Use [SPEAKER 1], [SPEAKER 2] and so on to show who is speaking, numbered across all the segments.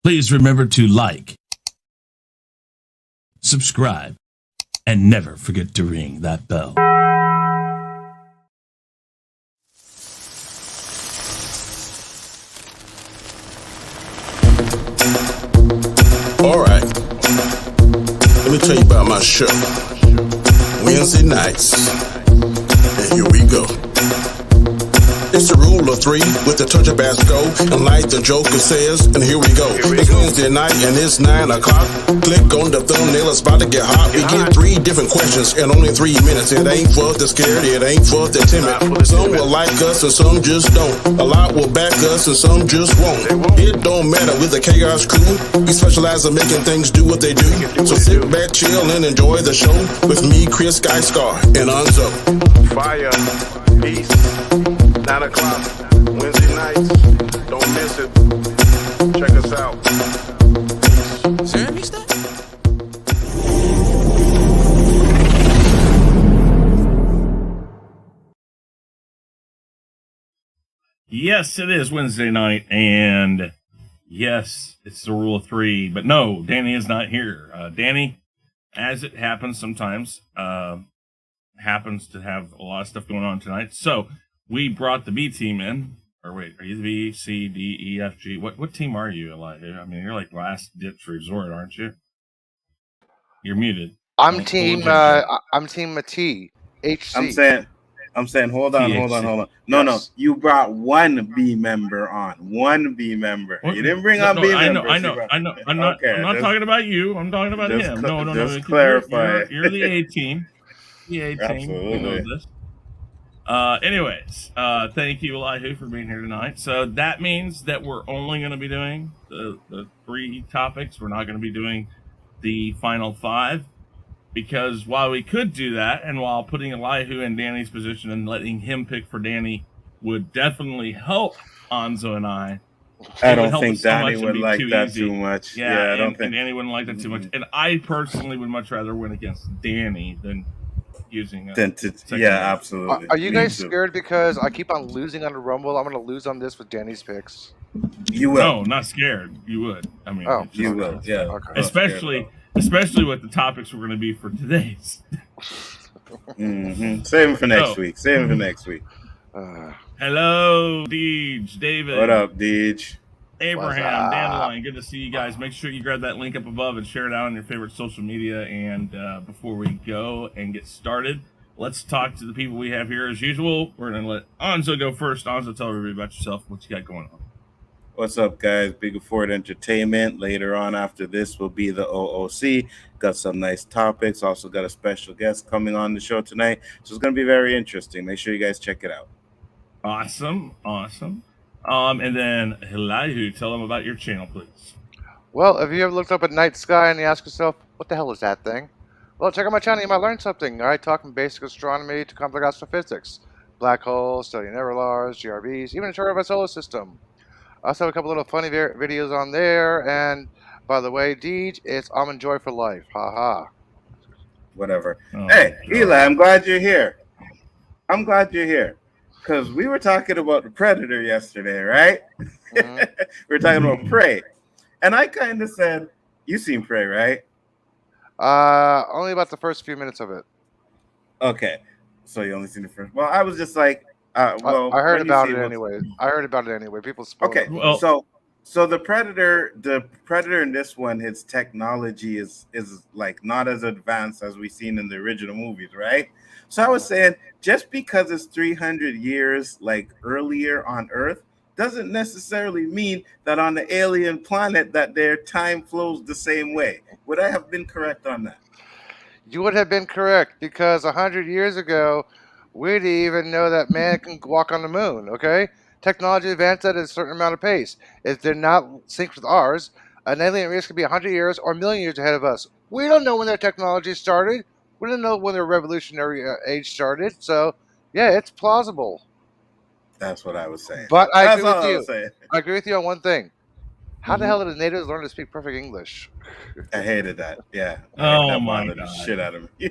[SPEAKER 1] Please remember to like, subscribe, and never forget to ring that bell.
[SPEAKER 2] All right, let me tell you about my show. Wednesday nights, and here we go. It's the rule of three with the touch of Basco. And like the Joker says, and here we go. It's Wednesday night and it's 9 o'clock. Click on the thumbnail, it's about to get hot. We get 3 different questions in only 3 minutes. It ain't for the scared, it ain't for the timid. Some will like us and some just don't. A lot will back us and some just won't. It don't matter with the Chaos crew. We specialize in making things do what they do. So sit back, chill, and enjoy the show with me, Chris Guy Scar, and Nzo.
[SPEAKER 3] Fire, peace. 9 o'clock, Wednesday nights. Don't miss it. Check us out.
[SPEAKER 1] Yes, it is Wednesday night, and yes, it's the rule of 3. But no, Danny is not here. Danny, as it happens sometimes, happens to have a lot of stuff going on tonight. So we brought the B team in. Or wait, are you the B, C, D, E, F, G? What team are you, Elijah? I mean, you're like last ditch resort, aren't you? You're muted.
[SPEAKER 4] I'm team T, HC.
[SPEAKER 5] I'm saying, hold on. No. You brought one B member on. One B member. You didn't bring on B members.
[SPEAKER 1] I know. I'm not talking about you. I'm talking about him. No.
[SPEAKER 5] Just clarify.
[SPEAKER 1] You're the A team. The A team.
[SPEAKER 5] Absolutely.
[SPEAKER 1] We know this. Anyways, thank you, Elihu, for being here tonight. So that means that we're only going to be doing the 3 topics. We're not going to be doing the final 5, because while we could do that, and while putting Elihu in Danny's position and letting him pick for Danny would definitely help Nzo and I
[SPEAKER 5] don't think Danny would like that too much.
[SPEAKER 1] Yeah, I don't think Danny wouldn't like that too much. And I personally would much rather win against Danny than using
[SPEAKER 5] absolutely.
[SPEAKER 4] Are you guys scared because I keep on losing on the Rumble? I'm going to lose on this with Danny's picks.
[SPEAKER 5] You will.
[SPEAKER 1] No, not scared. You would. I mean,
[SPEAKER 5] you will. Yeah.
[SPEAKER 4] Okay.
[SPEAKER 1] Especially what the topics were going to be for today's.
[SPEAKER 5] Save them for next week.
[SPEAKER 1] Hello, Deej, David.
[SPEAKER 5] What up, Deej?
[SPEAKER 1] Abraham, Dandelion, good to see you guys. Make sure you grab that link up above and share it out on your favorite social media. And before we go and get started, let's talk to the people we have here as usual. We're going to let Nzo go first. Nzo, tell everybody about yourself, what you got going on.
[SPEAKER 5] What's up, guys? Biggaford Entertainment. Later on after this will be the OOC. Got some nice topics. Also got a special guest coming on the show tonight. So it's going to be very interesting. Make sure you guys check it out.
[SPEAKER 1] Awesome. And then Elihu, tell them about your channel, please.
[SPEAKER 4] Well, if you ever looked up at night sky and you ask yourself, what the hell is that thing? Well, check out my channel. You might learn something. All right, talking basic astronomy to complex astrophysics. Black holes, studying nebulae, GRBs, even a tour of our solar system. I also have a couple little funny videos on there. And by the way, Deej, it's Almond Joy for life. Ha ha.
[SPEAKER 5] Whatever. Hey, Eli, I'm glad you're here. Because we were talking about the Predator yesterday, right? Mm-hmm. We were talking about Prey. And I kind of said, you seen Prey, right?
[SPEAKER 4] Only about the first few minutes of it.
[SPEAKER 5] Okay. So you only seen the first. Well, I was just like,
[SPEAKER 4] I heard about it anyway. People spoke.
[SPEAKER 5] Okay. Well, so the Predator in this one, his technology is like not as advanced as we've seen in the original movies, right? So I was saying, just because it's 300 years like earlier on Earth doesn't necessarily mean that on the alien planet that their time flows the same way. Would I have been correct on that?
[SPEAKER 4] You would have been correct, because 100 years ago, we didn't even know that man can walk on the moon, okay? Technology advanced at a certain amount of pace. If they're not synced with ours, an alien race could be 100 years or a million years ahead of us. We don't know when their technology started. We don't know when their revolutionary age started. So, yeah, it's plausible.
[SPEAKER 5] That's what I was saying.
[SPEAKER 4] But I agree with you. I agree with you on one thing. How the hell did the natives learn to speak perfect English?
[SPEAKER 5] I hated that. Yeah.
[SPEAKER 1] Oh my God.
[SPEAKER 5] The shit out of me.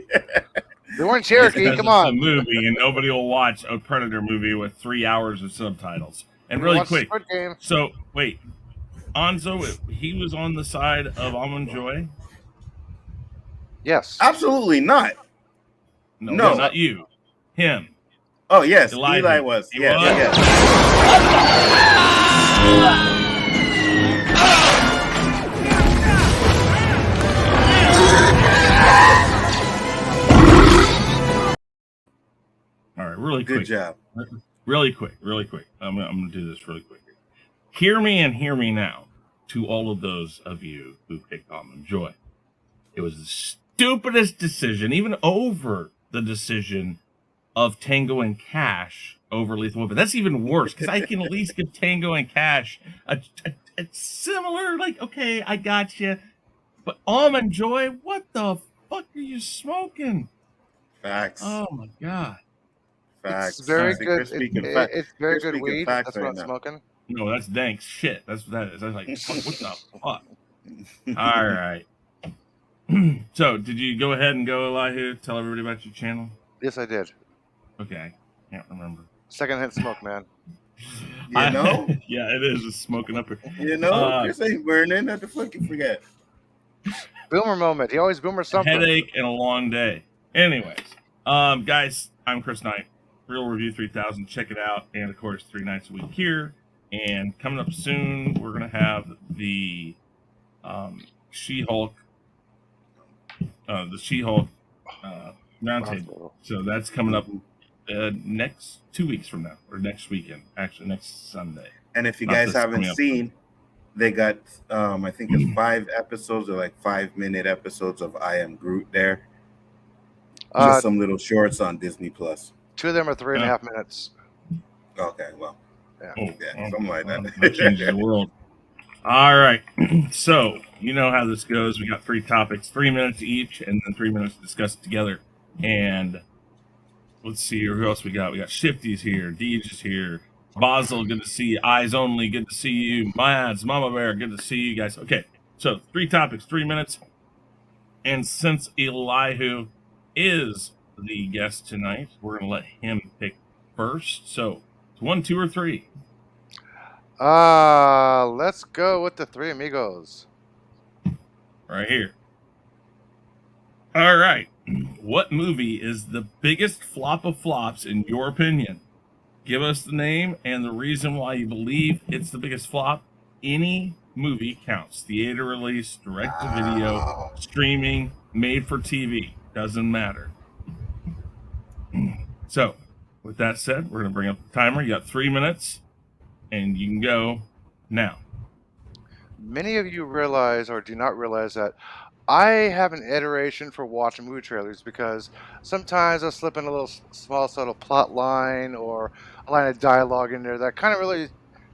[SPEAKER 4] They weren't Cherokee. Come on.
[SPEAKER 1] It's a movie, and nobody will watch a Predator movie with 3 hours of subtitles. And really quick. So wait, Anzo, he was on the side of Almond Joy.
[SPEAKER 4] Yes.
[SPEAKER 5] Absolutely not.
[SPEAKER 1] No, not you. Him.
[SPEAKER 5] Oh yes,
[SPEAKER 1] Eli
[SPEAKER 5] Eli
[SPEAKER 1] did.
[SPEAKER 5] was.
[SPEAKER 1] He
[SPEAKER 5] Yes,
[SPEAKER 1] was?
[SPEAKER 5] yes.
[SPEAKER 1] All right, really
[SPEAKER 5] Good
[SPEAKER 1] quick.
[SPEAKER 5] job.
[SPEAKER 1] Really quick. I'm gonna do this really quick. Hear me and hear me now. To all of those of you who picked Almond Joy, it was the stupidest decision, even over the decision of Tango and Cash over Lethal Weapon. That's even worse because I can at least give Tango and Cash a similar, like, okay, I got you. But Almond Joy, what the fuck are you smoking?
[SPEAKER 5] Facts.
[SPEAKER 1] Oh my god.
[SPEAKER 5] Facts.
[SPEAKER 4] It's very
[SPEAKER 5] See,
[SPEAKER 4] good.
[SPEAKER 5] Chris speaking facts.
[SPEAKER 4] It's very
[SPEAKER 5] Chris
[SPEAKER 4] good
[SPEAKER 5] speaking
[SPEAKER 4] weed.
[SPEAKER 5] facts
[SPEAKER 4] That's what
[SPEAKER 5] right
[SPEAKER 4] I'm
[SPEAKER 5] now.
[SPEAKER 4] smoking.
[SPEAKER 1] No, that's dank shit. That's what that is. I was like, what the fuck? All right. So, did you go ahead and go, Elihu? Tell everybody about your channel?
[SPEAKER 4] Yes, I did.
[SPEAKER 1] Okay. Can't remember.
[SPEAKER 4] Secondhand smoke, man.
[SPEAKER 5] You know?
[SPEAKER 1] Yeah, it is. It's smoking up here.
[SPEAKER 5] You know, Chris ain't burning. What the fuck you forget?
[SPEAKER 4] Boomer moment. He always boomer something.
[SPEAKER 1] Headache and a long day. Anyways, guys, I'm Chris Knight. Real Review 3000. Check it out. And, of course, 3 nights a week here. And coming up soon, we're going to have the She-Hulk roundtable. So that's coming up next 2 weeks from now, or next weekend, actually next Sunday.
[SPEAKER 5] And if you guys haven't seen, they got I think it's 5 episodes or like 5-minute episodes of I Am Groot there. Just some little shorts on Disney Plus.
[SPEAKER 4] 2 of them are 3.5 minutes.
[SPEAKER 5] Okay, well, something like that.
[SPEAKER 1] That changes the world. All right. So, you know how this goes. We got 3 topics, 3 minutes each, and then 3 minutes to discuss it together. And let's see who else we got. We got Shifty's here. Deej is here. Basel, good to see you. Eyes Only, good to see you. Mads, Mama Bear, good to see you guys. Okay, so 3 topics, 3 minutes. And since Elihu is the guest tonight, we're going to let him pick first. So, it's 1, 2, or 3.
[SPEAKER 4] Let's go with the 3 amigos.
[SPEAKER 1] Right here. All right. What movie is the biggest flop of flops in your opinion? Give us the name and the reason why you believe it's the biggest flop. Any movie counts. Theater release, direct to video, streaming, made for TV. Doesn't matter. So, with that said, we're going to bring up the timer. You got 3 minutes, and you can go now.
[SPEAKER 4] Many of you realize or do not realize that I have an iteration for watching movie trailers because sometimes I'll slip in a little small subtle plot line or a line of dialogue in there that kind of really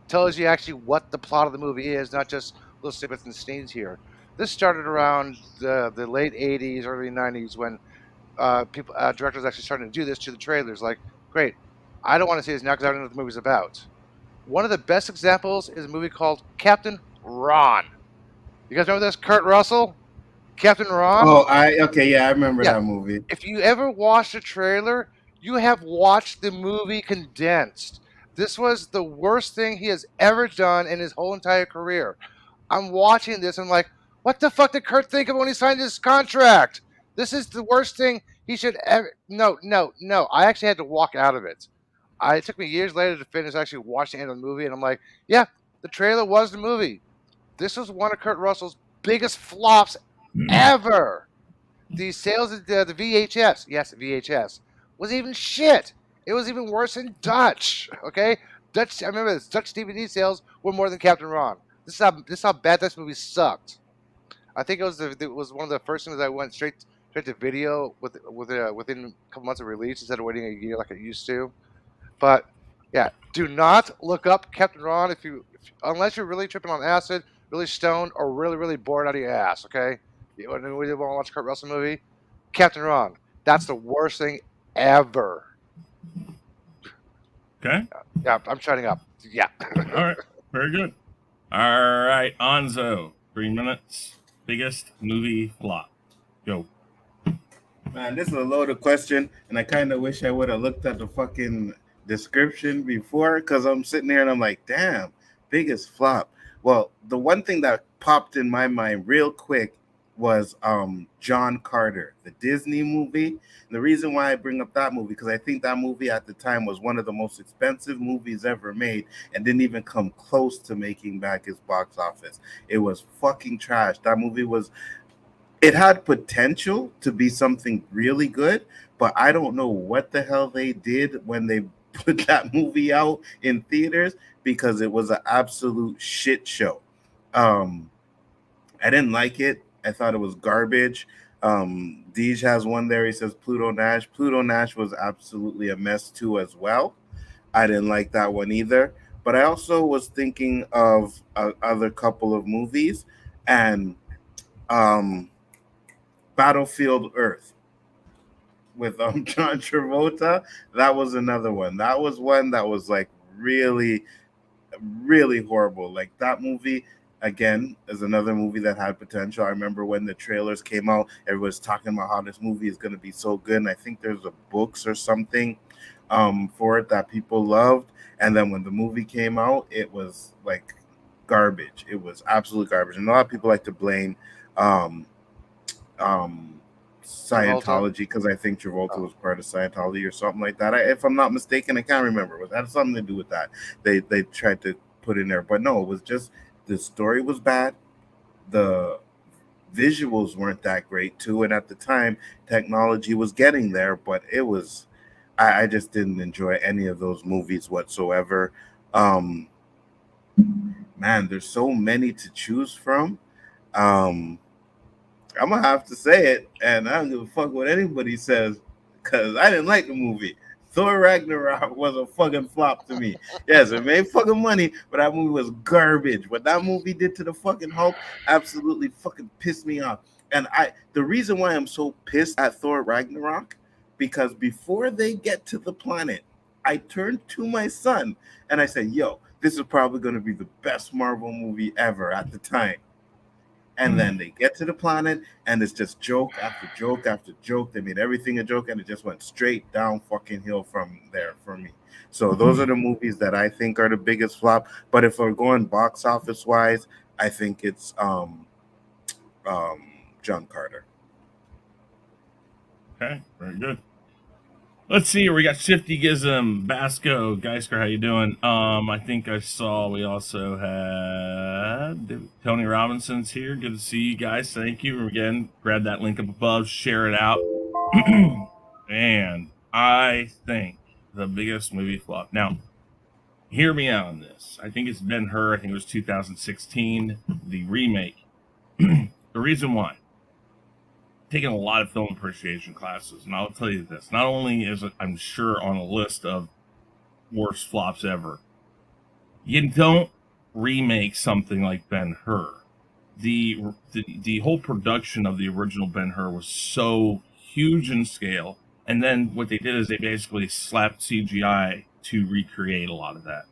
[SPEAKER 4] tells you actually what the plot of the movie is, not just little snippets and scenes here. This started around the late 80s, early 90s when directors actually started to do this to the trailers. Like, great, I don't want to see this now because I don't know what the movie's about. One of the best examples is a movie called Captain Ron. You guys remember this? Kurt Russell? Captain Ron?
[SPEAKER 5] Oh, I remember that movie.
[SPEAKER 4] If you ever watched a trailer, you have watched the movie condensed. This was the worst thing he has ever done in his whole entire career. I'm watching this and I'm like, what the fuck did Kurt think of when he signed his contract? This is the worst thing he should ever... No. I actually had to walk out of it. It took me years later to finish actually watching the end of the movie, and I'm like, yeah, the trailer was the movie. This was one of Kurt Russell's biggest flops ever. The sales of the VHS, yes, VHS, was even shit. It was even worse than Dutch. Okay, Dutch. I remember this. Dutch DVD sales were more than Captain Ron. This is how bad this movie sucked. I think it was one of the first things that went straight to video within a couple months of release instead of waiting a year like it used to. But yeah, do not look up Captain Ron unless you're really tripping on acid, really stoned, or really bored out of your ass. Okay, we want to watch a Kurt Russell movie. Captain Ron, that's the worst thing ever.
[SPEAKER 1] Okay.
[SPEAKER 4] Yeah, I'm shutting up. Yeah.
[SPEAKER 1] All right. Very good. All right, Anzo. 3 minutes. Biggest movie flop. Go.
[SPEAKER 5] Man, this is a loaded question, and I kind of wish I would have looked at the fucking description before, because I'm sitting here and I'm like, damn, biggest flop. Well, the one thing that popped in my mind real quick was John Carter, the Disney movie. And the reason why I bring up that movie, because I think that movie at the time was one of the most expensive movies ever made and didn't even come close to making back its box office. It was fucking trash. That movie was, it had potential to be something really good, but I don't know what the hell they did when they put that movie out in theaters, because it was an absolute shit show. Um, I didn't like it. I thought it was garbage. Deej has one there. He says Pluto Nash. Pluto Nash was absolutely a mess too, as well. I didn't like that one either. But I also was thinking of other couple of movies, and um, Battlefield Earth with John Travolta. That was another one. That was one that was like really, really horrible. Like that movie again is another movie that had potential. I remember when the trailers came out, everyone was talking about how this movie is going to be so good. And I think there's a books or something for it that people loved. And then when the movie came out, it was like garbage. It was absolute garbage. And a lot of people like to blame um, um,
[SPEAKER 4] Travolta.
[SPEAKER 5] Scientology, because I think Travolta was part of Scientology or something like that. If I'm not mistaken, I can't remember. It had something to do with that. They tried to put in there, but no, it was just the story was bad. The visuals weren't that great too, and at the time, technology was getting there, but it was. I just didn't enjoy any of those movies whatsoever. Um, man, there's so many to choose from. Um, I'm gonna have to say it, and I don't give a fuck what anybody says, because I didn't like the movie. Thor Ragnarok was a fucking flop to me. Yes, it made fucking money, but that movie was garbage. What that movie did to the fucking Hulk absolutely fucking pissed me off. And the reason why I'm so pissed at Thor Ragnarok, because before they get to the planet, I turned to my son and I said, "Yo, this is probably gonna be the best Marvel movie ever at the time." And then they get to the planet, and it's just joke after joke after joke. They made everything a joke, and it just went straight down fucking hill from there for me. So those are the movies that I think are the biggest flop. But if we're going box office wise, I think it's um, John Carter.
[SPEAKER 1] Okay, very good. Let's see. We got Shifty Gizm, Basco, Geisker. How you doing? I think I saw we also had Tony Robinson's here. Good to see you guys. Thank you again. Grab that link up above, share it out. And I think the biggest movie flop. Now, hear me out on this. I think it's Ben-Hur. I think it was 2016, the remake. The reason why, taken a lot of film appreciation classes, and I'll tell you this: not only is it, I'm sure, on a list of worst flops ever, you don't remake something like Ben-Hur. The whole production of the original Ben-Hur was so huge in scale, and then what they did is they basically slapped CGI to recreate a lot of that.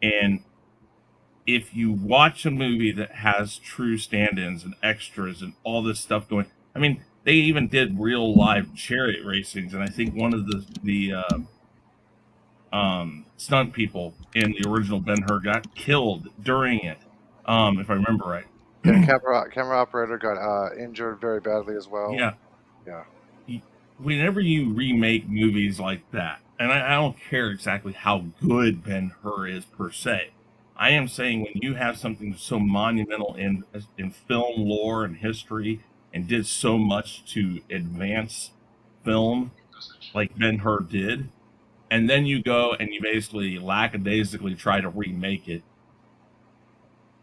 [SPEAKER 1] And if you watch a movie that has true stand-ins and extras and all this stuff going, I mean, they even did real live chariot racings, and I think one of the stunt people in the original Ben-Hur got killed during it, if I remember right.
[SPEAKER 4] Yeah, camera operator got injured very badly as well.
[SPEAKER 1] Yeah.
[SPEAKER 4] Yeah.
[SPEAKER 1] Whenever you remake movies like that, and I don't care exactly how good Ben-Hur is per se, I am saying when you have something so monumental in film lore and history and did so much to advance film like Ben-Hur did, and then you go and you basically lackadaisically try to remake it,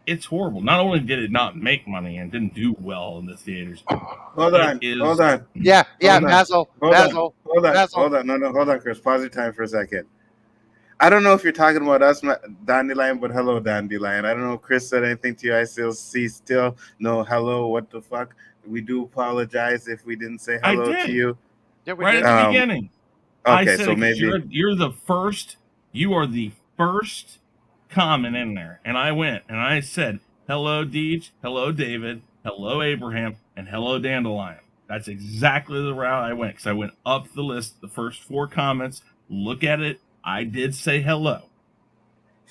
[SPEAKER 1] it's horrible. Not only did it not make money and didn't do well in the theaters,
[SPEAKER 5] Hold on.
[SPEAKER 4] Yeah,
[SPEAKER 5] Hold on.
[SPEAKER 4] Basil.
[SPEAKER 5] Hold on. No, hold on, Chris. Pause your time for a second. I don't know if you're talking about us, Dandelion, but hello, Dandelion. I don't know if Chris said anything to you. I still no hello. What the fuck? We do apologize if we didn't say hello to you.
[SPEAKER 4] Yeah, we
[SPEAKER 1] right
[SPEAKER 4] did.
[SPEAKER 1] at the beginning. I
[SPEAKER 5] Okay,
[SPEAKER 1] said
[SPEAKER 5] so
[SPEAKER 1] it 'cause
[SPEAKER 5] maybe
[SPEAKER 1] you're the first. You are the first comment in there, and I went and I said hello, Deej, hello, David, hello, Abraham, and hello, Dandelion. That's exactly the route I went, because I went up the list, the first 4 comments. Look at it. I did say hello.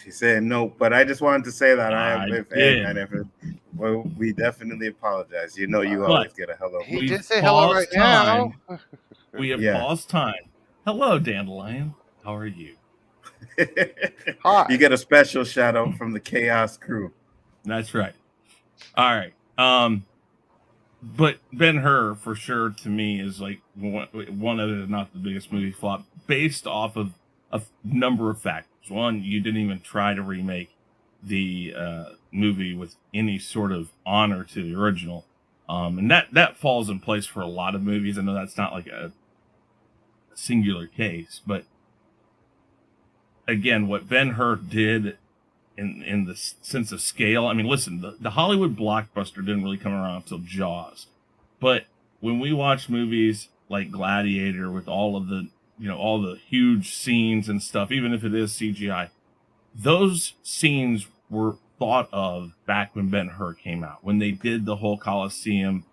[SPEAKER 5] She's saying no, but I just wanted to say that
[SPEAKER 1] I did.
[SPEAKER 5] well, we definitely apologize. You know, you
[SPEAKER 1] But
[SPEAKER 5] always get a hello.
[SPEAKER 4] He
[SPEAKER 1] We've
[SPEAKER 4] did say hello right
[SPEAKER 1] paused
[SPEAKER 4] now.
[SPEAKER 1] time. We have
[SPEAKER 5] Yeah.
[SPEAKER 1] paused time. Hello, Dandelion. How are you?
[SPEAKER 4] Hi.
[SPEAKER 5] You get a special shout out from the Khaos crew.
[SPEAKER 1] That's right. All right. But Ben-Hur for sure to me is like one of the, not the biggest movie flop based off of a number of factors. One, you didn't even try to remake the movie with any sort of honor to the original. And that falls in place for a lot of movies. I know that's not like a singular case, but again, what Ben-Hur did in the sense of scale. I mean, listen, the Hollywood blockbuster didn't really come around until Jaws, but when we watch movies like Gladiator with all of the, all the huge scenes and stuff, even if it is CGI, those scenes were thought of back when Ben-Hur came out, when they did the whole Colosseum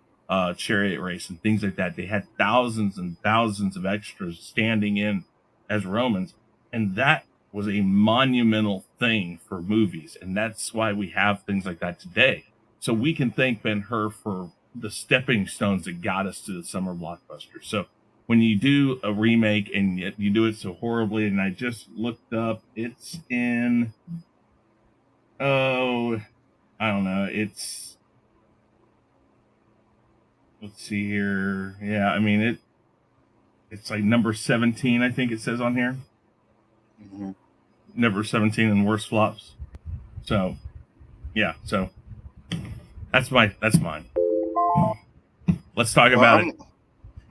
[SPEAKER 1] chariot race and things like that. They had thousands and thousands of extras standing in as Romans, and that was a monumental thing for movies, and that's why we have things like that today. So we can thank Ben-Hur for the stepping stones that got us to the summer blockbuster. So when you do a remake and you do it so horribly, and I just looked up, it's in, I don't know, let's see here. Yeah, I mean, it's like number 17, I think it says on here.
[SPEAKER 5] Mm-hmm.
[SPEAKER 1] Number 17 in worst flops. So, yeah, so that's mine. Let's talk about it.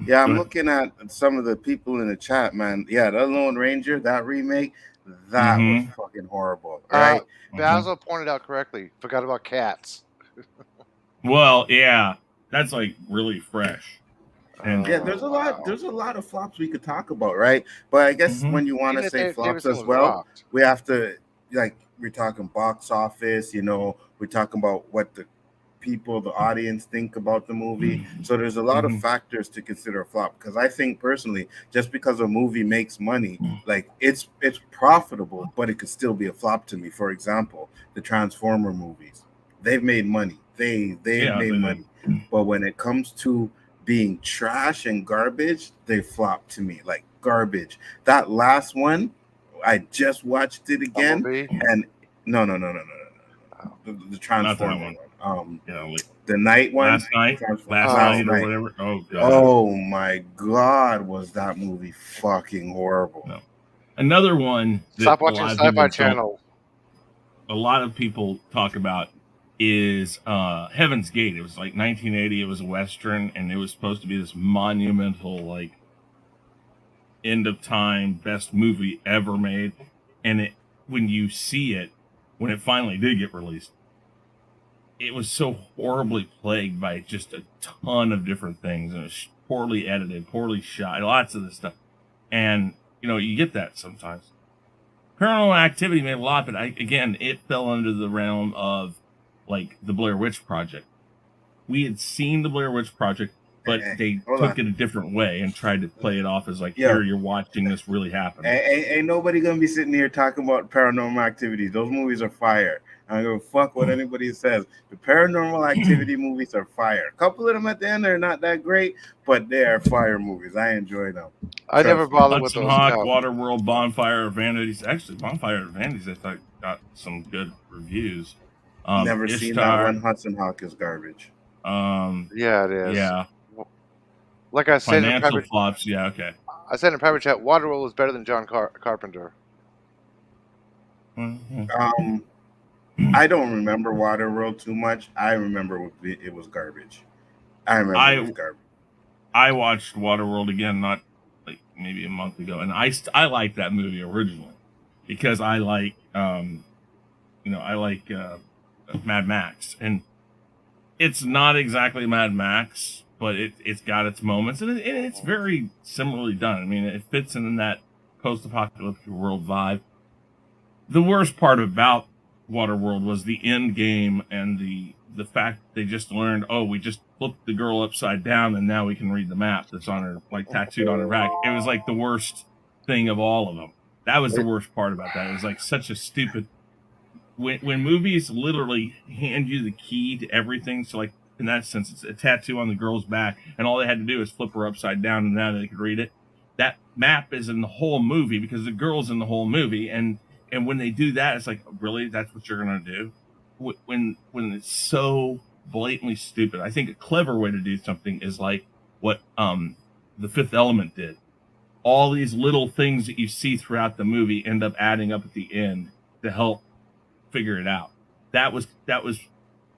[SPEAKER 5] Yeah, I'm looking at some of the people in the chat, man. Yeah, the Lone Ranger, that remake, that was fucking horrible, right?
[SPEAKER 4] Basil pointed out correctly. Forgot about cats.
[SPEAKER 1] Well, yeah, that's like really fresh. And
[SPEAKER 5] yeah, there's a lot of flops we could talk about, right? But I guess when you want to say flops as well, we have to, like, we're talking box office, we're talking about what the audience think about the movie. So there's a lot of factors to consider a flop, because I think personally, just because a movie makes money, like it's profitable, but it could still be a flop to me. For example, the Transformer movies, they've made money. They've made money. But when it comes to being trash and garbage, they flop to me, like garbage. That last one, I just watched it again, and no. The Transformer one. The night one.
[SPEAKER 1] Last night or whatever. Oh god.
[SPEAKER 5] Oh my god, was that movie fucking horrible?
[SPEAKER 1] No. Another one.
[SPEAKER 4] Stop watching Sci-Fi Channel.
[SPEAKER 1] A lot of people talk about is Heaven's Gate. It was like 1980. It was a Western, and it was supposed to be this monumental, like, end of time best movie ever made. And when you see it, when it finally did get released, it was so horribly plagued by just a ton of different things, and it was poorly edited, poorly shot, lots of this stuff. And you get that sometimes. Paranormal Activity made a lot, but it fell under the realm of, like, the Blair Witch Project. We had seen the Blair Witch Project, but they took it a different way and tried to play it off as like, here, you're watching this really happen.
[SPEAKER 5] Ain't nobody gonna be sitting here talking about Paranormal Activity. Those movies are fire. I don't give a fuck what anybody says. The Paranormal Activity movies are fire. A couple of them at the end are not that great, but they are fire movies. I enjoy them.
[SPEAKER 4] I never bothered with
[SPEAKER 1] Hudson
[SPEAKER 4] those.
[SPEAKER 1] Hawk, Waterworld, Bonfire of Vanities. Actually, Bonfire of Vanities, I thought, got some good reviews.
[SPEAKER 5] Never
[SPEAKER 1] Ishtar,
[SPEAKER 5] seen that one. Hudson Hawk is garbage.
[SPEAKER 4] Yeah, it is.
[SPEAKER 1] Yeah.
[SPEAKER 4] Like I said,
[SPEAKER 1] financial flops. Yeah, okay.
[SPEAKER 4] I said in private chat, Waterworld is better than John Carpenter.
[SPEAKER 1] Mm-hmm.
[SPEAKER 5] I don't remember Waterworld too much. I remember it was garbage. It was garbage. I
[SPEAKER 1] watched Waterworld again, not like maybe a month ago, and I liked that movie originally because I like Mad Max, and it's not exactly Mad Max, but it's got its moments, and it's very similarly done. I mean, it fits in that post-apocalyptic world vibe. The worst part about Waterworld was the end game and the fact that they just learned, we just flipped the girl upside down and now we can read the map that's on her, like, tattooed on her back. It was like the worst thing of all of them. That was the worst part about that. It was like such a stupid, when movies literally hand you the key to everything, so like in that sense, it's a tattoo on the girl's back, and all they had to do is flip her upside down, and now they could read it. That map is in the whole movie because the girl's in the whole movie, and when they do that, it's like, really, that's what you're gonna do? When it's so blatantly stupid. I think a clever way to do something is like what the Fifth Element did. All these little things that you see throughout the movie end up adding up at the end to help figure it out. That was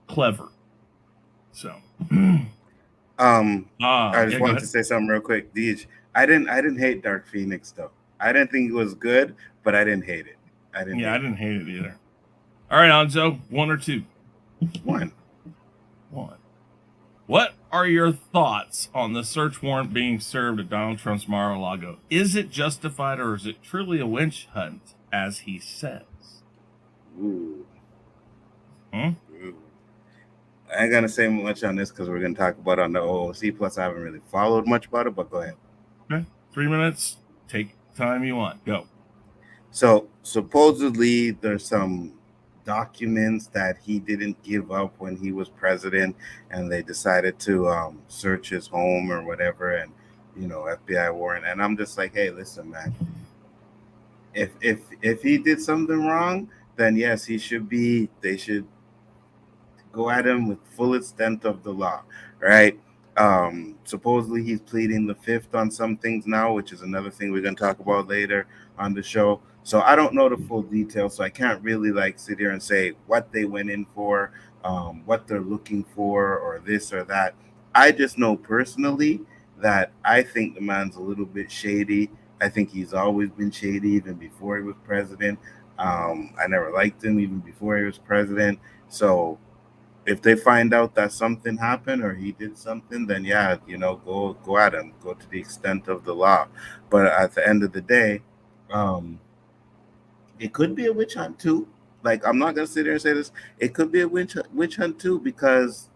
[SPEAKER 1] clever. So
[SPEAKER 5] I just
[SPEAKER 1] yeah, go
[SPEAKER 5] wanted
[SPEAKER 1] ahead.
[SPEAKER 5] to say something real quick. Deej, I didn't hate Dark Phoenix though. I didn't think it was good, but I didn't hate it. I didn't
[SPEAKER 1] hate it either. All right, Anzo, 1 or 2?
[SPEAKER 5] One.
[SPEAKER 1] What are your thoughts on the search warrant being served at Donald Trump's Mar-A-Lago? Is it justified, or is it truly a witch hunt, as he says?
[SPEAKER 5] Ooh.
[SPEAKER 1] Hmm?
[SPEAKER 5] Ooh. I ain't gonna say much on this because we're gonna talk about it on the OOC. Plus, I haven't really followed much about it, but go ahead.
[SPEAKER 1] Okay, 3 minutes. Take the time you want. Go.
[SPEAKER 5] So supposedly there's some documents that he didn't give up when he was president, and they decided to search his home or whatever, and FBI warrant. And I'm just like, hey, listen, man. If he did something wrong, then yes, they should go at him with full extent of the law, right? Supposedly he's pleading the fifth on some things now, which is another thing we're going to talk about later on the show. So I don't know the full details, so I can't really sit here and say what they went in for, what they're looking for, or this or that. I just know personally that I think the man's a little bit shady. I think he's always been shady, even before he was president. I never liked him even before he was president. So if they find out that something happened or he did something, then yeah, go at him, go to the extent of the law. But at the end of the day, it could be a witch hunt too. Like, I'm not gonna sit here and say this. It could be a witch hunt too, because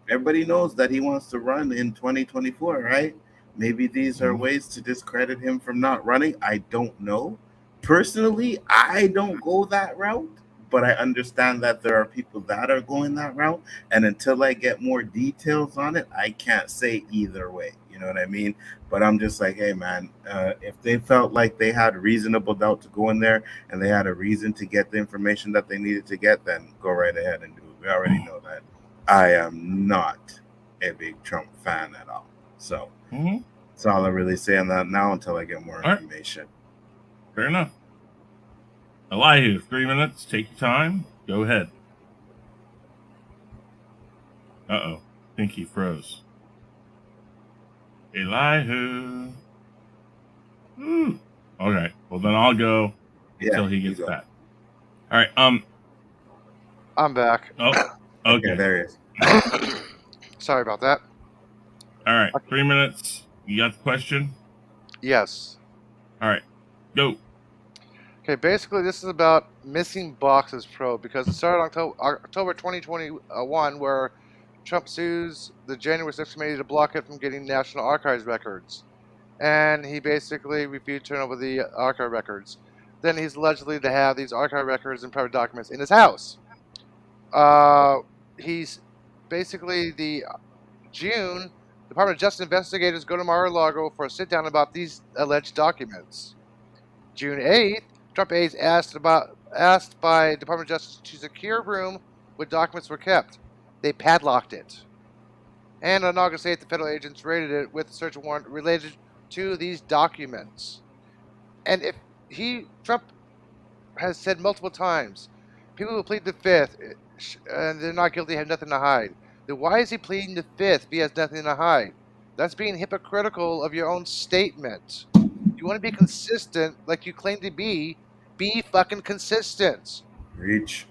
[SPEAKER 5] everybody knows that he wants to run in 2024, right? Maybe these are ways to discredit him from not running. I don't know. Personally, I don't go that route, but I understand that there are people that are going that route. And until I get more details on it, I can't say either way. You know what I mean? But I'm just like, hey, man, if they felt like they had reasonable doubt to go in there and they had a reason to get the information that they needed to get, then go right ahead and do it. We already know that I am not a big Trump fan at all. So that's all I really say on that now until I get more information.
[SPEAKER 1] Fair enough. Elihu, 3 minutes. Take your time. Go ahead. I think he froze. Elihu. Okay. Well, then I'll go until he gets back. All right.
[SPEAKER 4] I'm back.
[SPEAKER 1] Oh, okay.
[SPEAKER 5] There he is.
[SPEAKER 4] Sorry about that.
[SPEAKER 1] All right. 3 minutes. You got the question?
[SPEAKER 4] Yes.
[SPEAKER 1] All right. Go.
[SPEAKER 4] Okay, basically this is about missing boxes probe, because it started October 2021, where Trump sues the January 6th committee to block it from getting National Archives records. And he basically refused to turn over the archive records. Then he's allegedly to have these archive records and private documents in his house. He's basically the June, Department of Justice investigators go to Mar-a-Lago for a sit-down about these alleged documents. June 8th, Trump aides asked by Department of Justice to secure a room where documents were kept. They padlocked it. And on August 8th, the federal agents raided it with a search warrant related to these documents. And Trump has said multiple times, people who plead the fifth and they're not guilty have nothing to hide. Then why is he pleading the fifth if he has nothing to hide? That's being hypocritical of your own statement. You want to be consistent like you claim to be fucking consistent.
[SPEAKER 5] Reach.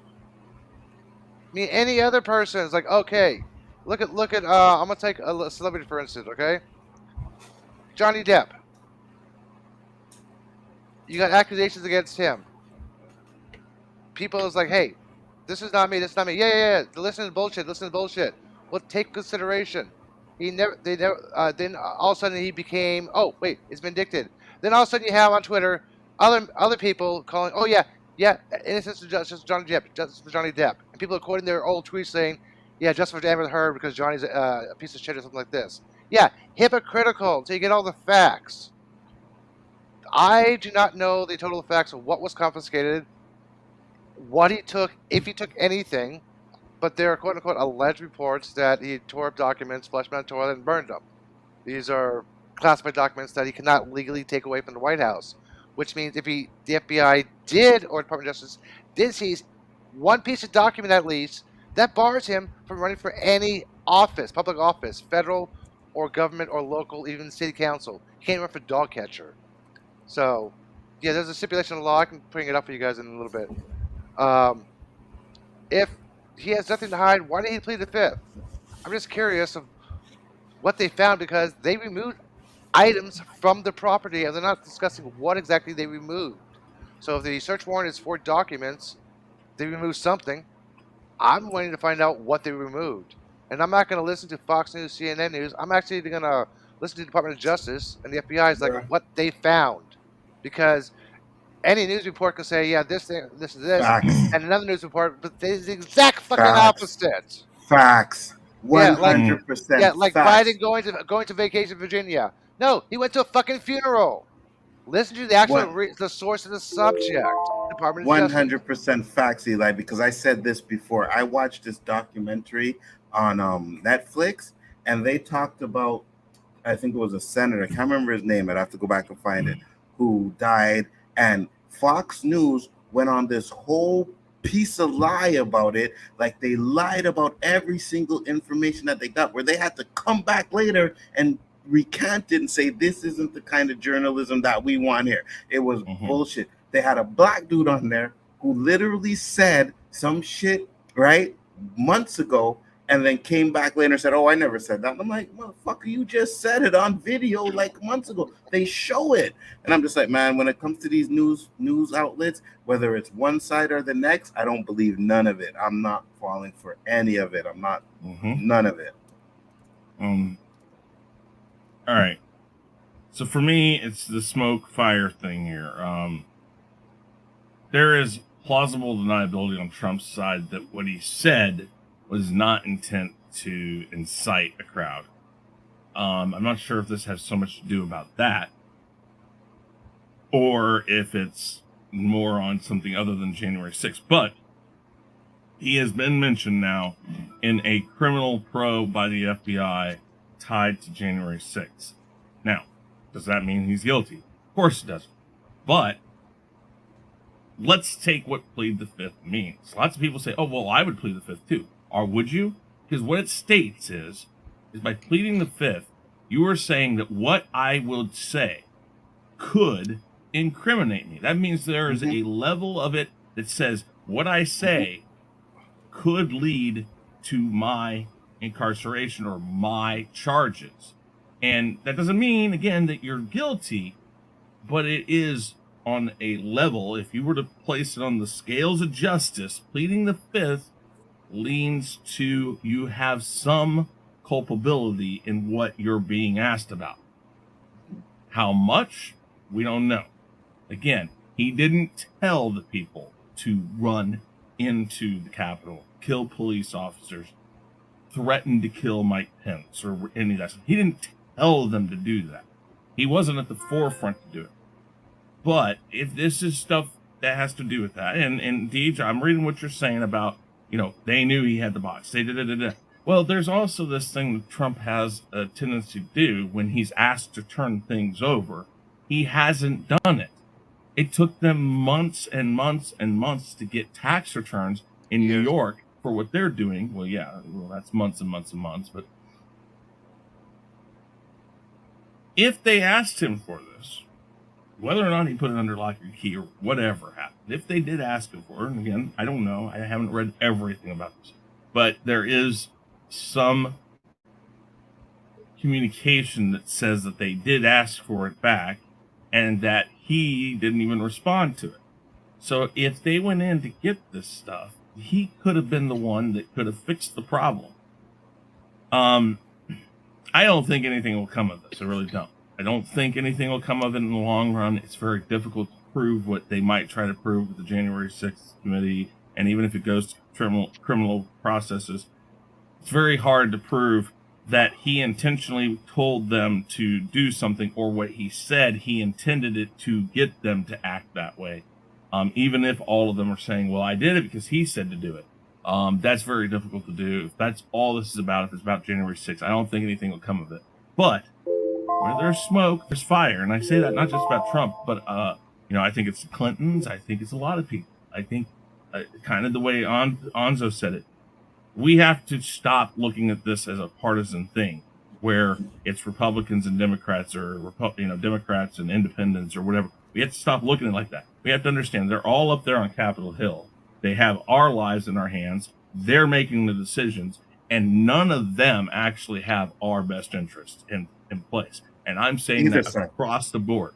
[SPEAKER 4] I mean, any other person is like, okay, look at I'm gonna take a celebrity for instance, okay? Johnny Depp. You got accusations against him. People is like, hey, this is not me, this is not me. Yeah. Listen to bullshit. Well, take consideration. Then all of a sudden he became, oh wait, it's vindicted. Then all of a sudden you have on Twitter other people calling, oh yeah, Yeah, innocence to justice, Johnny Depp, justice for Johnny Depp, and people are quoting their old tweets saying, "Yeah, justice for Amber Heard because Johnny's a piece of shit" or something like this. Yeah, hypocritical until you get all the facts. I do not know the total facts of what was confiscated, what he took, if he took anything, but there are quote unquote alleged reports that he tore up documents, flushed them down the toilet, and burned them. These are classified documents that he cannot legally take away from the White House, which means if the FBI did, or Department of Justice did seize one piece of document at least, that bars him from running for any office, public office, federal or government or local, even city council. He can't run for dog catcher. So, yeah, there's a stipulation of law. I can bring it up for you guys in a little bit. If he has nothing to hide, why did he plead the fifth? I'm just curious of what they found because they removed items from the property and they're not discussing what exactly they removed. So if the search warrant is for documents, they removed something. I'm waiting to find out what they removed. And I'm not going to listen to Fox News, CNN News. I'm actually going to listen to the Department of Justice and the FBI is like
[SPEAKER 5] Bruh.
[SPEAKER 4] what they found. Because any news report can say, yeah, this thing, this is this,
[SPEAKER 5] Facts.
[SPEAKER 4] and another news report, but it's the exact fucking
[SPEAKER 5] Facts.
[SPEAKER 4] opposite.
[SPEAKER 5] Facts.
[SPEAKER 4] Yeah, like
[SPEAKER 5] 100%
[SPEAKER 4] yeah, like
[SPEAKER 5] facts.
[SPEAKER 4] Biden going to vacation in Virginia. No, he went to a fucking funeral. Listen to the actual the source of the subject. Department of Justice.
[SPEAKER 5] 100% facts, Eli, because I said this before. I watched this documentary on Netflix, and they talked about, I think it was a senator, I can't remember his name, I'd have to go back and find it, who died, and Fox News went on this whole piece of lie about it. Like they lied about every single information that they got, where they had to come back later and recant it and say this isn't the kind of journalism that we want here. It was bullshit. They had a black dude on there who literally said some shit, right, months ago, and then came back later and said, "Oh, I never said that." And I'm like, "Motherfucker, you just said it on video like months ago. They show it." And I'm just like, man, when it comes to these news outlets, whether it's one side or the next, I don't believe none of it. I'm not falling for any of it. I'm not none of it.
[SPEAKER 1] All right. So for me, it's the smoke fire thing here. There is plausible deniability on Trump's side that what he said was not intent to incite a crowd. I'm not sure if this has so much to do about that, or if it's more on something other than January 6th. But he has been mentioned now in a criminal probe by the FBI tied to January 6th. Now, does that mean he's guilty? Of course it doesn't. But let's take what plead the fifth means. Lots of people say, oh, well, I would plead the fifth too. Or would you? Because what it states is by pleading the fifth, you are saying that what I would say could incriminate me. That means there is a level of it that says what I say could lead to my incarceration or my charges. And that doesn't mean, again, that you're guilty, but it is on a level, if you were to place it on the scales of justice, pleading the fifth leans to you have some culpability in what you're being asked about. How much? We don't know. Again, he didn't tell the people to run into the Capitol, kill police officers, threaten to kill Mike Pence, or any of that stuff. He didn't tell them to do that. He wasn't at the forefront to do it. But if this is stuff that has to do with that, and Deej, I'm reading what you're saying about, they knew he had the box. They did. Well, there's also this thing that Trump has a tendency to do when he's asked to turn things over. He hasn't done it. It took them months and months and months to get tax returns in New York for what they're doing. Well, yeah, that's months and months and months. But if they asked him for this, whether or not he put it under lock and key or whatever happened, if they did ask him for it, and again, I don't know, I haven't read everything about this, but there is some communication that says that they did ask for it back and that he didn't even respond to it. So if they went in to get this stuff, he could have been the one that could have fixed the problem. I don't think anything will come of this. I really don't. I don't think anything will come of it in the long run. It's very difficult to prove what they might try to prove with the January 6th committee, and even if it goes to criminal processes, it's very hard to prove that he intentionally told them to do something, or what he said he intended it to get them to act that way. Even if all of them are saying, well, I did it because he said to do it. That's very difficult to do. If that's all this is about, if it's about January 6th, I don't think anything will come of it. But where there's smoke, there's fire. And I say that not just about Trump, but, I think it's the Clintons. I think it's a lot of people. I think kind of the way Nzo said it, we have to stop looking at this as a partisan thing where it's Republicans and Democrats, or Democrats and independents or whatever. We have to stop looking at it like that. We have to understand they're all up there on Capitol Hill. They have our lives in our hands. They're making the decisions, and none of them actually have our best interests in place. And I'm saying that across the board.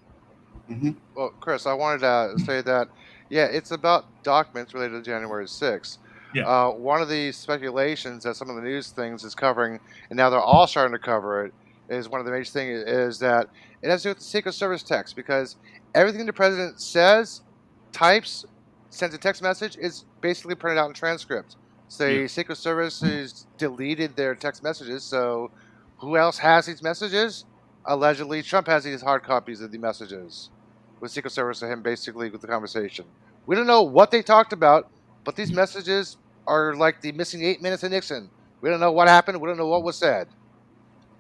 [SPEAKER 5] Mm-hmm.
[SPEAKER 4] Well, Chris, I wanted to say that, yeah, it's about documents related to January 6th.
[SPEAKER 1] Yeah.
[SPEAKER 4] One of the speculations that some of the news things is covering, and now they're all starting to cover it, is one of the major things is that it has to do with the Secret Service text, because everything the president says, types, sends a text message is basically printed out in transcript. So the Secret Service has deleted their text messages. So who else has these messages? Allegedly, Trump has these hard copies of the messages with Secret Service and him basically with the conversation. We don't know what they talked about, but these messages are like the missing 8 minutes of Nixon. We don't know what happened. We don't know what was said.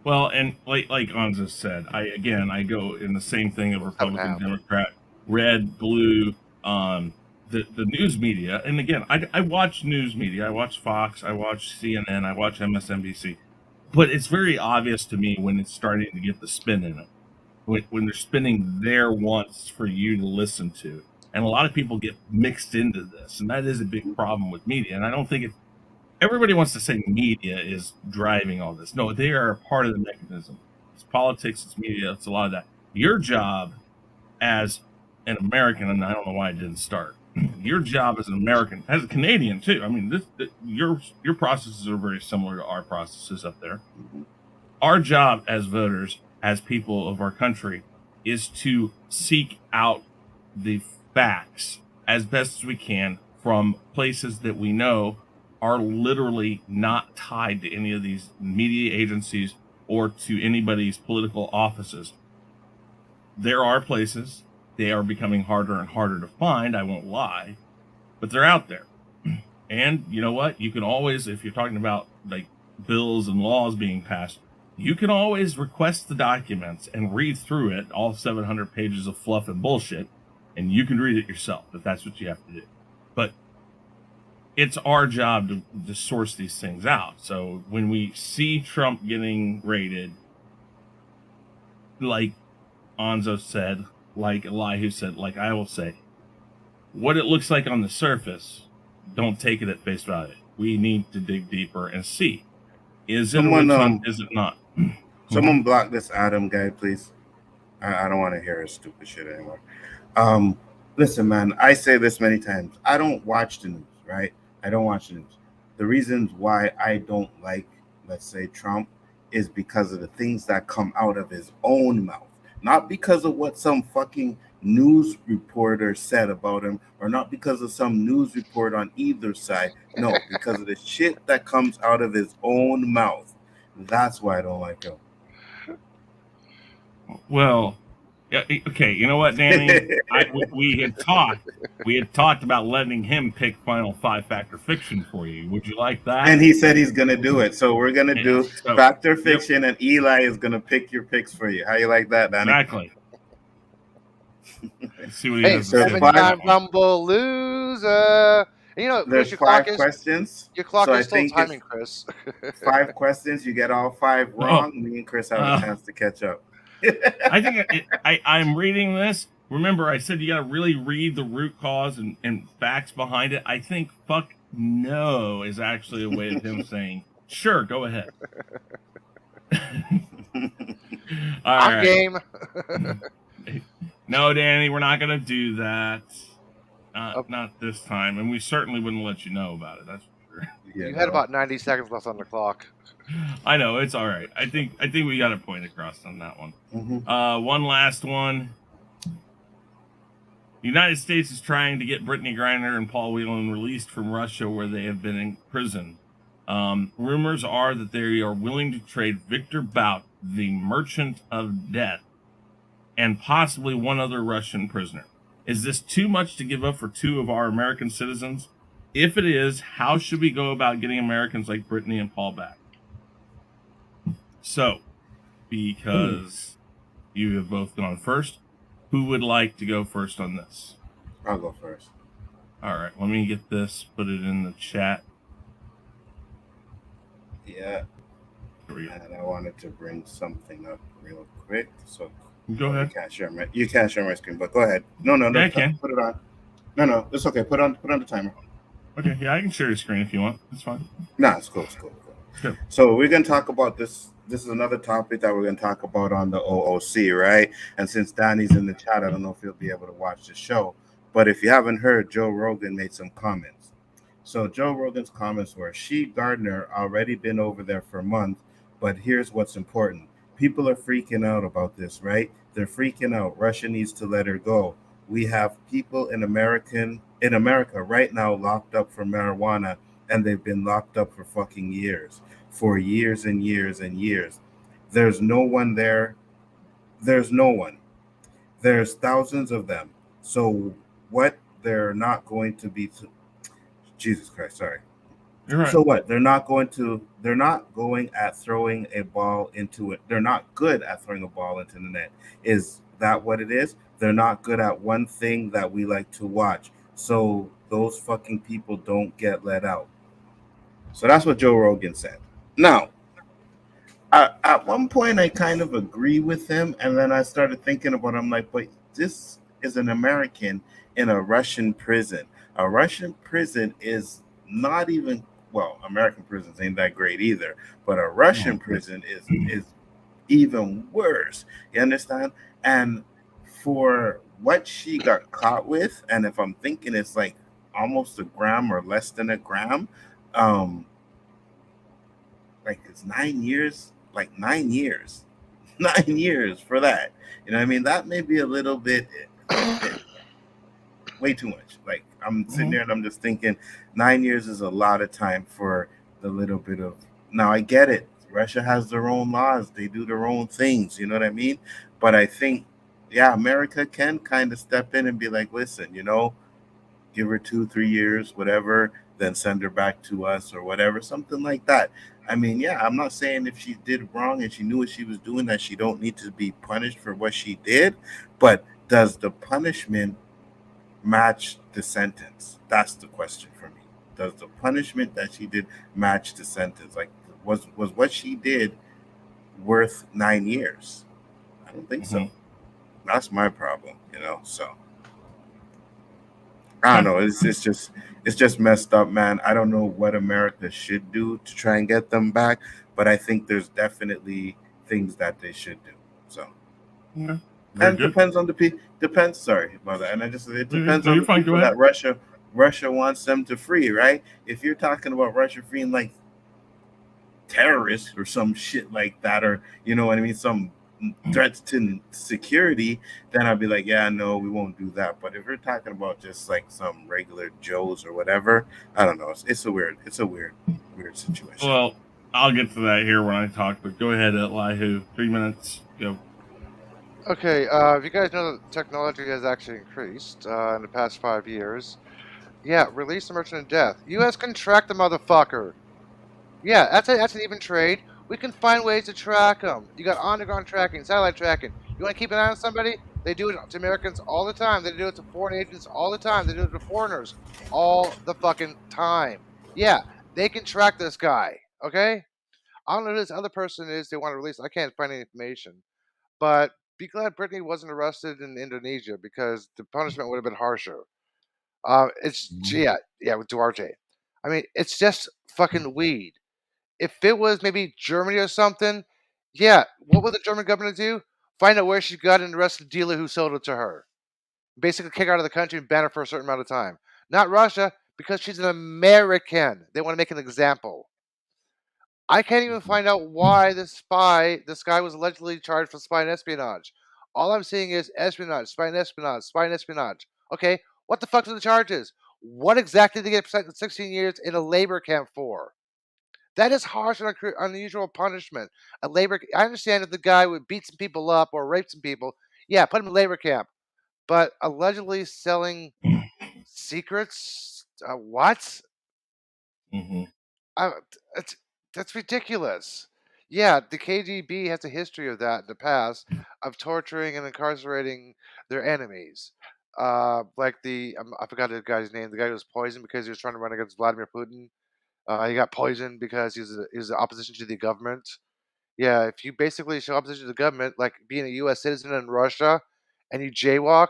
[SPEAKER 1] Well, and like Anza said, I go in the same thing of Republican, Democrat, red, blue, the news media. And again, I watch news media. I watch Fox, I watch CNN, I watch MSNBC. But it's very obvious to me when it's starting to get the spin in it. When they're spinning their wants for you to listen to. And a lot of people get mixed into this. And that is a big problem with media. And I don't think everybody wants to say media is driving all this. No, they are a part of the mechanism. It's politics, it's media, it's a lot of that. Your job as an American, and I don't know why it didn't start. Your job as an American, as a Canadian too. I mean, your processes are very similar to our processes up there. Our job as voters, as people of our country, is to seek out the facts as best as we can from places that we know are literally not tied to any of these media agencies or to anybody's political offices. There are places, they are becoming harder and harder to find, I won't lie, but they're out there. And you know what? You can always, if you're talking about like bills and laws being passed, you can always request the documents and read through it, all 700 pages of fluff and bullshit, and you can read it yourself if that's what you have to do. But it's our job to source these things out. So when we see Trump getting raided, like Anzo said, like Elihu said, like I will say, what it looks like on the surface, don't take it at face value. We need to dig deeper and see. Is it a witch hunt? Is it not?
[SPEAKER 5] Someone block this Adam guy, please. I don't want to hear his stupid shit anymore. Listen, man, I say this many times. I don't watch the news, right? I don't watch the news. The reasons why I don't like, let's say, Trump is because of the things that come out of his own mouth. Not because of what some fucking news reporter said about him, or not because of some news report on either side. No, because of the shit that comes out of his own mouth. That's why I don't like him.
[SPEAKER 1] Well, yeah, okay. You know what, Danny? We had talked about letting him pick final 5-factor fiction for you. Would you like that?
[SPEAKER 5] And he said he's gonna do it. So we're gonna do factor fiction, and Eli is gonna pick your picks for you. How you like that, Danny?
[SPEAKER 1] Exactly. Let's see what he
[SPEAKER 4] does. 7-time Rumble loser. You know,
[SPEAKER 5] there's
[SPEAKER 4] Chris,
[SPEAKER 5] 5 questions.
[SPEAKER 4] Your clock is still timing, Chris.
[SPEAKER 5] 5 questions. You get all 5 wrong. Me and Chris have a chance to catch up.
[SPEAKER 1] I think I'm reading this. Remember, I said you got to really read the root cause and facts behind it. I think fuck no is actually a way of him saying, sure, go ahead.
[SPEAKER 4] I'm game.
[SPEAKER 1] No, Danny, we're not going to do that. Not this time. And we certainly wouldn't let you know about it. That's for sure.
[SPEAKER 4] Yeah, you had about 90 seconds left on the clock.
[SPEAKER 1] I know, it's all right. I think we got a point across on that one.
[SPEAKER 5] Mm-hmm.
[SPEAKER 1] One last one. The United States is trying to get Brittany Griner and Paul Whelan released from Russia, where they have been in prison. Rumors are that they are willing to trade Victor Bout, the Merchant of Death, and possibly one other Russian prisoner. Is this too much to give up for two of our American citizens? If it is, how should we go about getting Americans like Brittany and Paul back? So, because you have both gone first, who would like to go first on this?
[SPEAKER 5] I'll go first.
[SPEAKER 1] All right, let me get this, put it in the chat.
[SPEAKER 5] Yeah.
[SPEAKER 1] Here we go.
[SPEAKER 5] And I wanted to bring something up real quick. So
[SPEAKER 1] Go ahead.
[SPEAKER 5] You can't share my screen, but go ahead. No,
[SPEAKER 1] Yeah, I can.
[SPEAKER 5] put it on. No, it's okay. Put on the timer.
[SPEAKER 1] Okay, yeah, I can share your screen if you want. It's fine.
[SPEAKER 5] Nah, it's cool.
[SPEAKER 1] Good.
[SPEAKER 5] So we're gonna talk about this. This is another topic that we're gonna talk about on the OOC, right? And since Danny's in the chat, I don't know if he'll be able to watch the show. But if you haven't heard, Joe Rogan made some comments. So Joe Rogan's comments were, "She Gardner already been over there for a month, but here's what's important. People are freaking out about this, right? They're freaking out. Russia needs to let her go. We have people in America right now locked up for marijuana, and they've been locked up for fucking years. For years and years and years. There's no one there. There's no one. There's thousands of them. So what? They're not going to be Jesus Christ, sorry.
[SPEAKER 1] You're right.
[SPEAKER 5] So what? They're not going at throwing a ball into it. They're not good at throwing a ball into the net. Is that what it is? They're not good at one thing that we like to watch. So those fucking people don't get let out." So that's what Joe Rogan said. Now, at one point I kind of agree with him, and then I started thinking about it. I'm like, but this is an American in a Russian prison. A Russian prison is not even, well, American prisons ain't that great either, but a Russian prison is even worse. You understand? And for what she got caught with, and if I'm thinking it's like almost a gram or less than a gram, like it's 9 years, like 9 years, 9 years for that. You know what I mean? That may be a little bit way too much. Like I'm sitting there and I'm just thinking 9 years is a lot of time for the little bit of, now I get it. Russia has their own laws. They do their own things. You know what I mean? But I think, yeah, America can kind of step in and be like, listen, give her 2-3 years, whatever, then send her back to us or whatever, something like that. I mean, yeah, I'm not saying if she did wrong and she knew what she was doing that she don't need to be punished for what she did, but does the punishment match the sentence? That's the question for me. Does the punishment that she did match the sentence? Like, was what she did worth 9 years? I don't think so. That's my problem, so I don't know. It's just messed up, man. I don't know what America should do to try and get them back, but I think there's definitely things that they should do. So,
[SPEAKER 1] Yeah.
[SPEAKER 5] and it depends on the people. Depends. Sorry about that. And it depends on the people that Russia wants them to free, right? If you're talking about Russia freeing like terrorists or some shit like that, or you know what I mean, some threats to security, then I'd be like, yeah, no, we won't do that. But if we're talking about just like some regular Joes or whatever, I don't know. It's a weird situation.
[SPEAKER 1] Well, I'll get to that here when I talk, but go ahead, Elihu. 3 minutes. Go.
[SPEAKER 4] Okay, if you guys know that technology has actually increased in the past 5 years, yeah, release the Merchant of Death. U.S. can track the motherfucker. Yeah, that's an even trade. We can find ways to track them. You got underground tracking, satellite tracking. You want to keep an eye on somebody? They do it to Americans all the time. They do it to foreign agents all the time. They do it to foreigners all the fucking time. Yeah, they can track this guy, okay? I don't know who this other person is they want to release. I can't find any information. But be glad Brittany wasn't arrested in Indonesia because the punishment would have been harsher. Yeah, with Duarte. I mean, it's just fucking weed. If it was maybe Germany or something, yeah, what would the German government do? Find out where she got and arrest the dealer who sold it to her. Basically, kick her out of the country and ban her for a certain amount of time. Not Russia, because she's an American. They want to make an example. I can't even find out why this guy was allegedly charged for spy and espionage. All I'm seeing is espionage, spy and espionage, spy and espionage. Okay, what the fuck are the charges? What exactly did they get 16 years in a labor camp for? That is harsh and unusual punishment. A labor. I understand if the guy would beat some people up or rape some people. Yeah, put him in labor camp. But allegedly selling secrets? What?
[SPEAKER 1] Mm-hmm.
[SPEAKER 4] Uh, it's, that's ridiculous. Yeah, the KGB has a history of that in the past, of torturing and incarcerating their enemies. Like I forgot the guy's name. The guy who was poisoned because he was trying to run against Vladimir Putin. He got poisoned because he's the opposition to the government. Yeah, if you basically show opposition to the government, like being a U.S. citizen in Russia, and you jaywalk,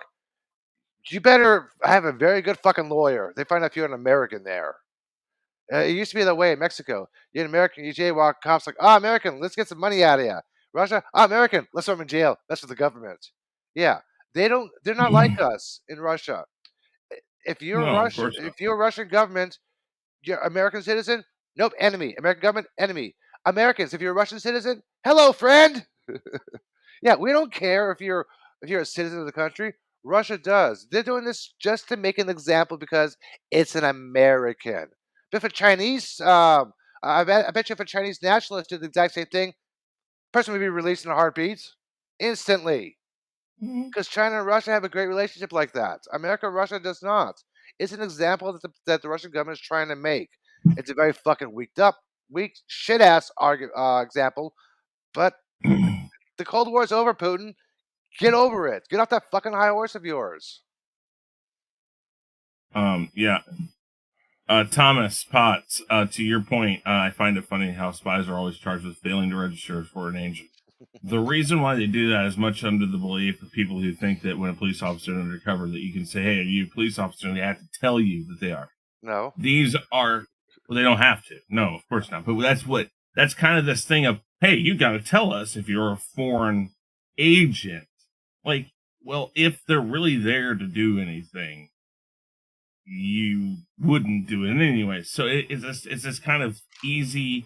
[SPEAKER 4] you better have a very good fucking lawyer. They find out if you're an American there. It used to be that way in Mexico. You're an American, you jaywalk, cops like, oh, American, let's get some money out of you. Russia, oh, American, let's throw them in jail. That's for the government. Yeah, they're not like us in Russia. If you're
[SPEAKER 1] No, of
[SPEAKER 4] Russian,
[SPEAKER 1] course not.
[SPEAKER 4] if you're a Russian government, you're American citizen, nope, enemy. American government, enemy. Americans, if you're a Russian citizen, hello, friend. Yeah, we don't care if you're a citizen of the country. Russia does. They're doing this just to make an example because it's an American. But if a Chinese, I bet you if a Chinese nationalist did the exact same thing, person would be released in a heartbeat, instantly.
[SPEAKER 1] Mhm.
[SPEAKER 4] Because China and Russia have a great relationship like that. America and Russia does not. It's an example that the Russian government is trying to make. It's a very fucking weak shit ass example. But the Cold War is over, Putin. Get over it. Get off that fucking high horse of yours.
[SPEAKER 1] Yeah. Thomas Potts, to your point, I find it funny how spies are always charged with failing to register as foreign agent. The reason why they do that is much under the belief of people who think that when a police officer is undercover, that you can say, "Hey, are you a police officer?" and they have to tell you that they are.
[SPEAKER 4] No.
[SPEAKER 1] These are, well, they don't have to. No, of course not. But that's kind of this thing of, hey, you got to tell us if you're a foreign agent. Like, well, if they're really there to do anything, you wouldn't do it anyway. So it's this kind of easy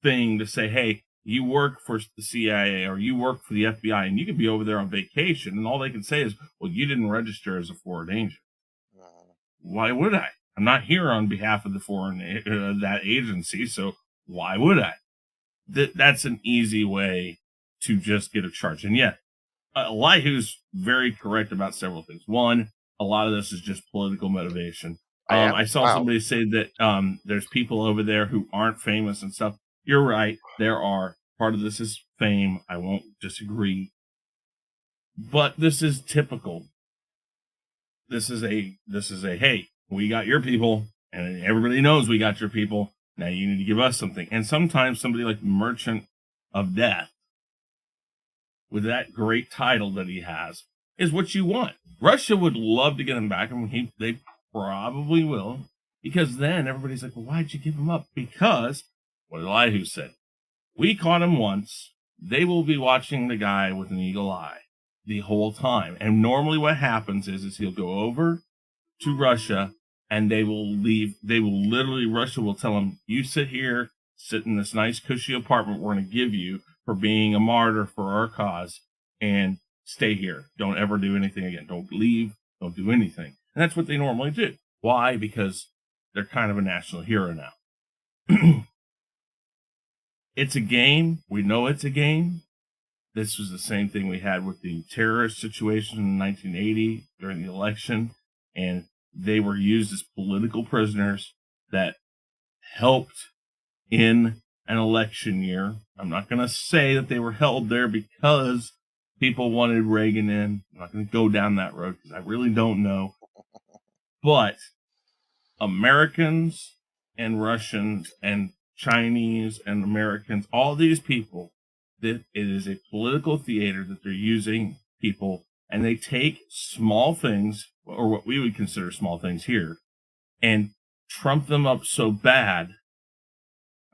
[SPEAKER 1] thing to say, hey, you work for the CIA or you work for the FBI, and you could be over there on vacation, and all they can say is, well, you didn't register as a foreign agent. Why would I? I'm not here on behalf of the foreign that agency, so why would I? That's an easy way to just get a charge. And yet, Elihu's very correct about several things. One, a lot of this is just political motivation.
[SPEAKER 4] I am.
[SPEAKER 1] I saw
[SPEAKER 4] Wow.
[SPEAKER 1] somebody say that there's people over there who aren't famous and stuff. You're right. There are. Part of this is fame. I won't disagree. But this is typical. This is a hey, we got your people, and everybody knows we got your people. Now you need to give us something. And sometimes somebody like Merchant of Death, with that great title that he has, is what you want. Russia would love to get him back, and they probably will, because then everybody's like, well, why'd you give him up? Because, what Elihu said, we caught him once. They will be watching the guy with an eagle eye the whole time. And normally what happens is he'll go over to Russia, and they will leave. They will literally, Russia will tell him, you sit here, sit in this nice cushy apartment we're going to give you for being a martyr for our cause, and stay here. Don't ever do anything again. Don't leave. Don't do anything. And that's what they normally do. Why? Because they're kind of a national hero now. It's a game. We know it's a game. This was the same thing we had with the terrorist situation in 1980 during the election, and they were used as political prisoners that helped in an election year. I'm not going to say that they were held there because people wanted Reagan in. I'm not going to go down that road because I really don't know. But Americans and Russians and Chinese and Americans, all these people, that it is a political theater that they're using people, and they take small things, or what we would consider small things here, and trump them up so bad.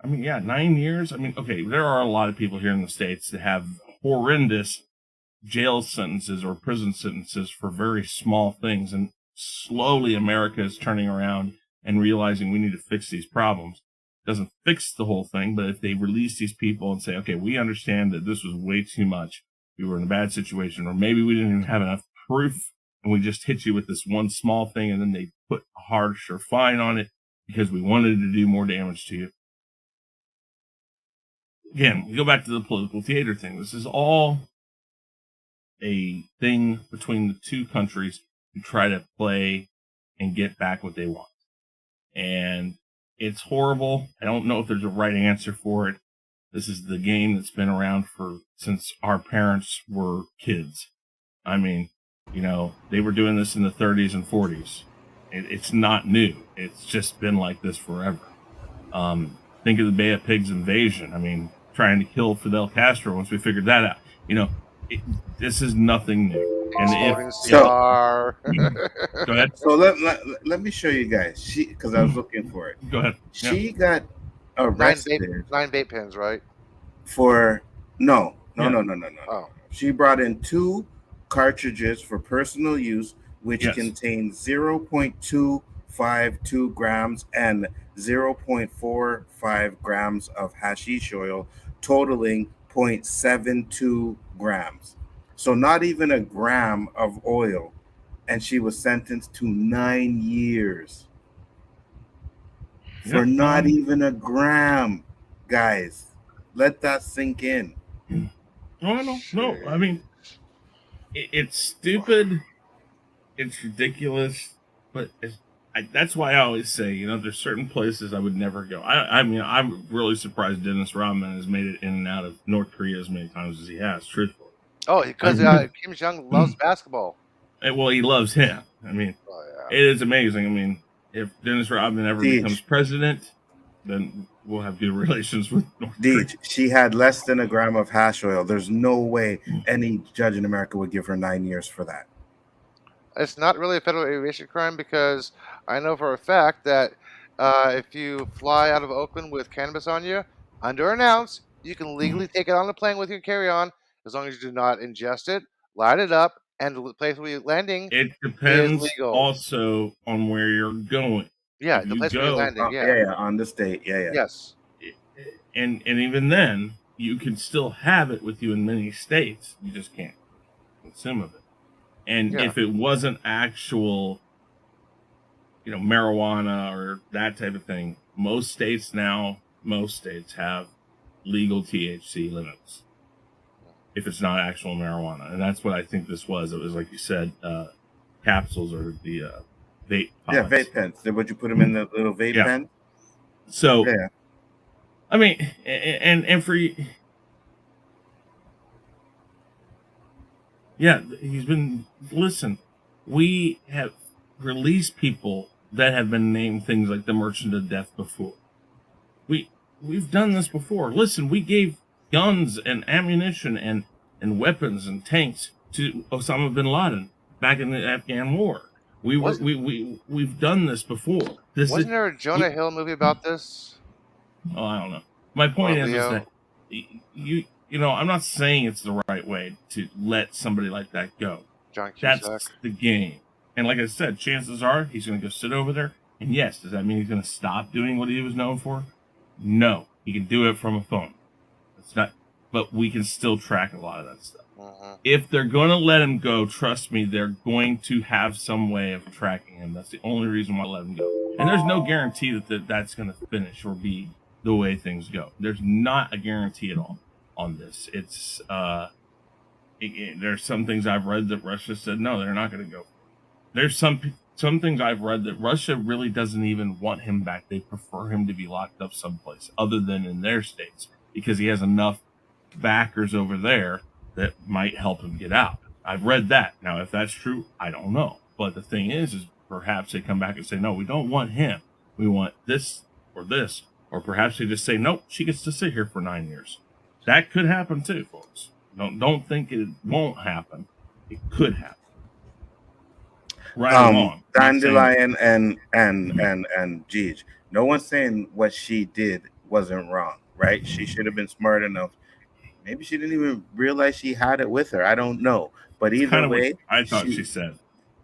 [SPEAKER 1] I mean, yeah, 9 years. I mean, okay, there are a lot of people here in the States that have horrendous jail sentences or prison sentences for very small things. And slowly America is turning around and realizing we need to fix these problems. It doesn't fix the whole thing, but if they release these people and say, okay, we understand that this was way too much. We were in a bad situation, or maybe we didn't even have enough proof and we just hit you with this one small thing, and then they put a harsher fine on it because we wanted to do more damage to you. Again, we go back to the political theater thing. This is all a thing between the two countries to try to play and get back what they want. And it's horrible. I don't know if there's a right answer for it. This is the game that's been around since our parents were kids. I mean, they were doing this in the 30s and 40s. It's not new. It's just been like this forever. Think of the Bay of Pigs invasion. I mean, trying to kill Fidel Castro once we figured that out. This is nothing new. And
[SPEAKER 4] star.
[SPEAKER 1] Go ahead.
[SPEAKER 5] So let me show you guys. Because I was looking for it.
[SPEAKER 1] Go ahead.
[SPEAKER 5] She got arrested.
[SPEAKER 4] 9 vape pens, right?
[SPEAKER 5] For no.
[SPEAKER 4] Oh.
[SPEAKER 5] She brought in 2 cartridges for personal use, which contain 0.252 grams and 0.45 grams of hashish oil, totaling 0.72 grams. So not even a gram of oil. And she was sentenced to 9 years for not even a gram. Guys, let that sink in.
[SPEAKER 1] No. I mean, it's stupid. It's ridiculous. But that's why I always say, there's certain places I would never go. I mean, I'm really surprised Dennis Rodman has made it in and out of North Korea as many times as he has, truthfully.
[SPEAKER 4] Oh, because Kim Jong loves basketball.
[SPEAKER 1] Well, he loves him. I mean, It is amazing. I mean, if Dennis Rodman ever becomes president, then we'll have good relations with North Korea.
[SPEAKER 5] She had less than a gram of hash oil. There's no way any judge in America would give her 9 years for that.
[SPEAKER 4] It's not really a federal aviation crime because I know for a fact that if you fly out of Oakland with cannabis on you, under an ounce, you can legally take it on the plane with your carry-on as long as you do not ingest it, light it up, and the place where you're landing.
[SPEAKER 1] It depends also on where you're going.
[SPEAKER 4] Yeah, the place where you're landing.
[SPEAKER 5] On the state.
[SPEAKER 4] Yes.
[SPEAKER 1] And even then, you can still have it with you in many states. You just can't consume of it. And if it wasn't actual, marijuana or that type of thing, most states have legal THC limits. If it's not actual marijuana. And that's what I think this was. It was, like you said, capsules or the vape pods.
[SPEAKER 5] Yeah, vape pens. Would you put them in the little vape pen?
[SPEAKER 1] So, I mean, and for... Yeah, listen, we have released people that have been named things like the Merchant of Death before. We've done this before. Listen, we gave guns and ammunition and weapons and tanks to Osama bin Laden back in the Afghan War. We've done this before.
[SPEAKER 4] Wasn't there a Jonah Hill movie about this?
[SPEAKER 1] Oh, I don't know. My point is that I'm not saying it's the right way to let somebody like that go. That's the game. And like I said, chances are he's going to go sit over there. And yes, does that mean he's going to stop doing what he was known for? No. He can do it from a phone. But we can still track a lot of that stuff. If they're going to let him go, trust me, they're going to have some way of tracking him. That's the only reason why I let him go. And there's no guarantee that's going to finish or be the way things go. There's not a guarantee at all on this. It's there's some things I've read that Russia said no, they're not going to go. There's some things I've read that Russia really doesn't even want him back. They prefer him to be locked up someplace other than in their states because he has enough backers over there that might help him get out. I've read that. Now, if that's true, I don't know. But the thing is perhaps they come back and say, no, we don't want him. We want this. Or perhaps they just say, nope, she gets to sit here for 9 years. That could happen too, folks. Don't think it won't happen. It could happen. Right along.
[SPEAKER 5] Dandelion and Gigi. No one's saying what she did wasn't wrong, right? She should have been smart enough. Maybe she didn't even realize she had it with her. I don't know. But either way,
[SPEAKER 1] I thought she said.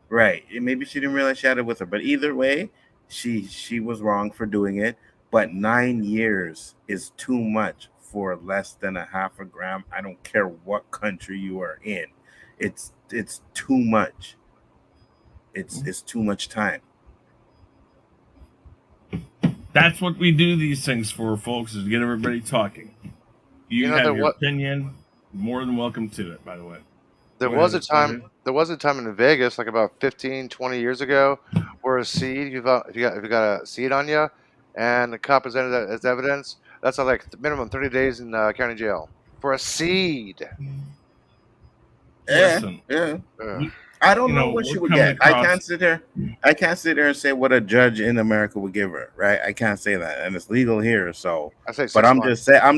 [SPEAKER 5] Right. Maybe she didn't realize she had it with her. But either way, she was wrong for doing it. But 9 years is too much for less than a half a gram. I don't care what country you are in. It's too much. It's too much time.
[SPEAKER 1] That's what we do these things for, folks, is to get everybody talking. You have your opinion. More than welcome to it, by the way.
[SPEAKER 4] There was a time in Vegas, like about 15, 20 years ago, where a seed, if you got a seed on you, and the cop presented that as evidence, that's like minimum 30 days in county jail for a seed.
[SPEAKER 1] Listen,
[SPEAKER 5] I don't know what she would get. I can't sit there and say what a judge in America would give her, right? I can't say that, and it's legal here. So, but I'm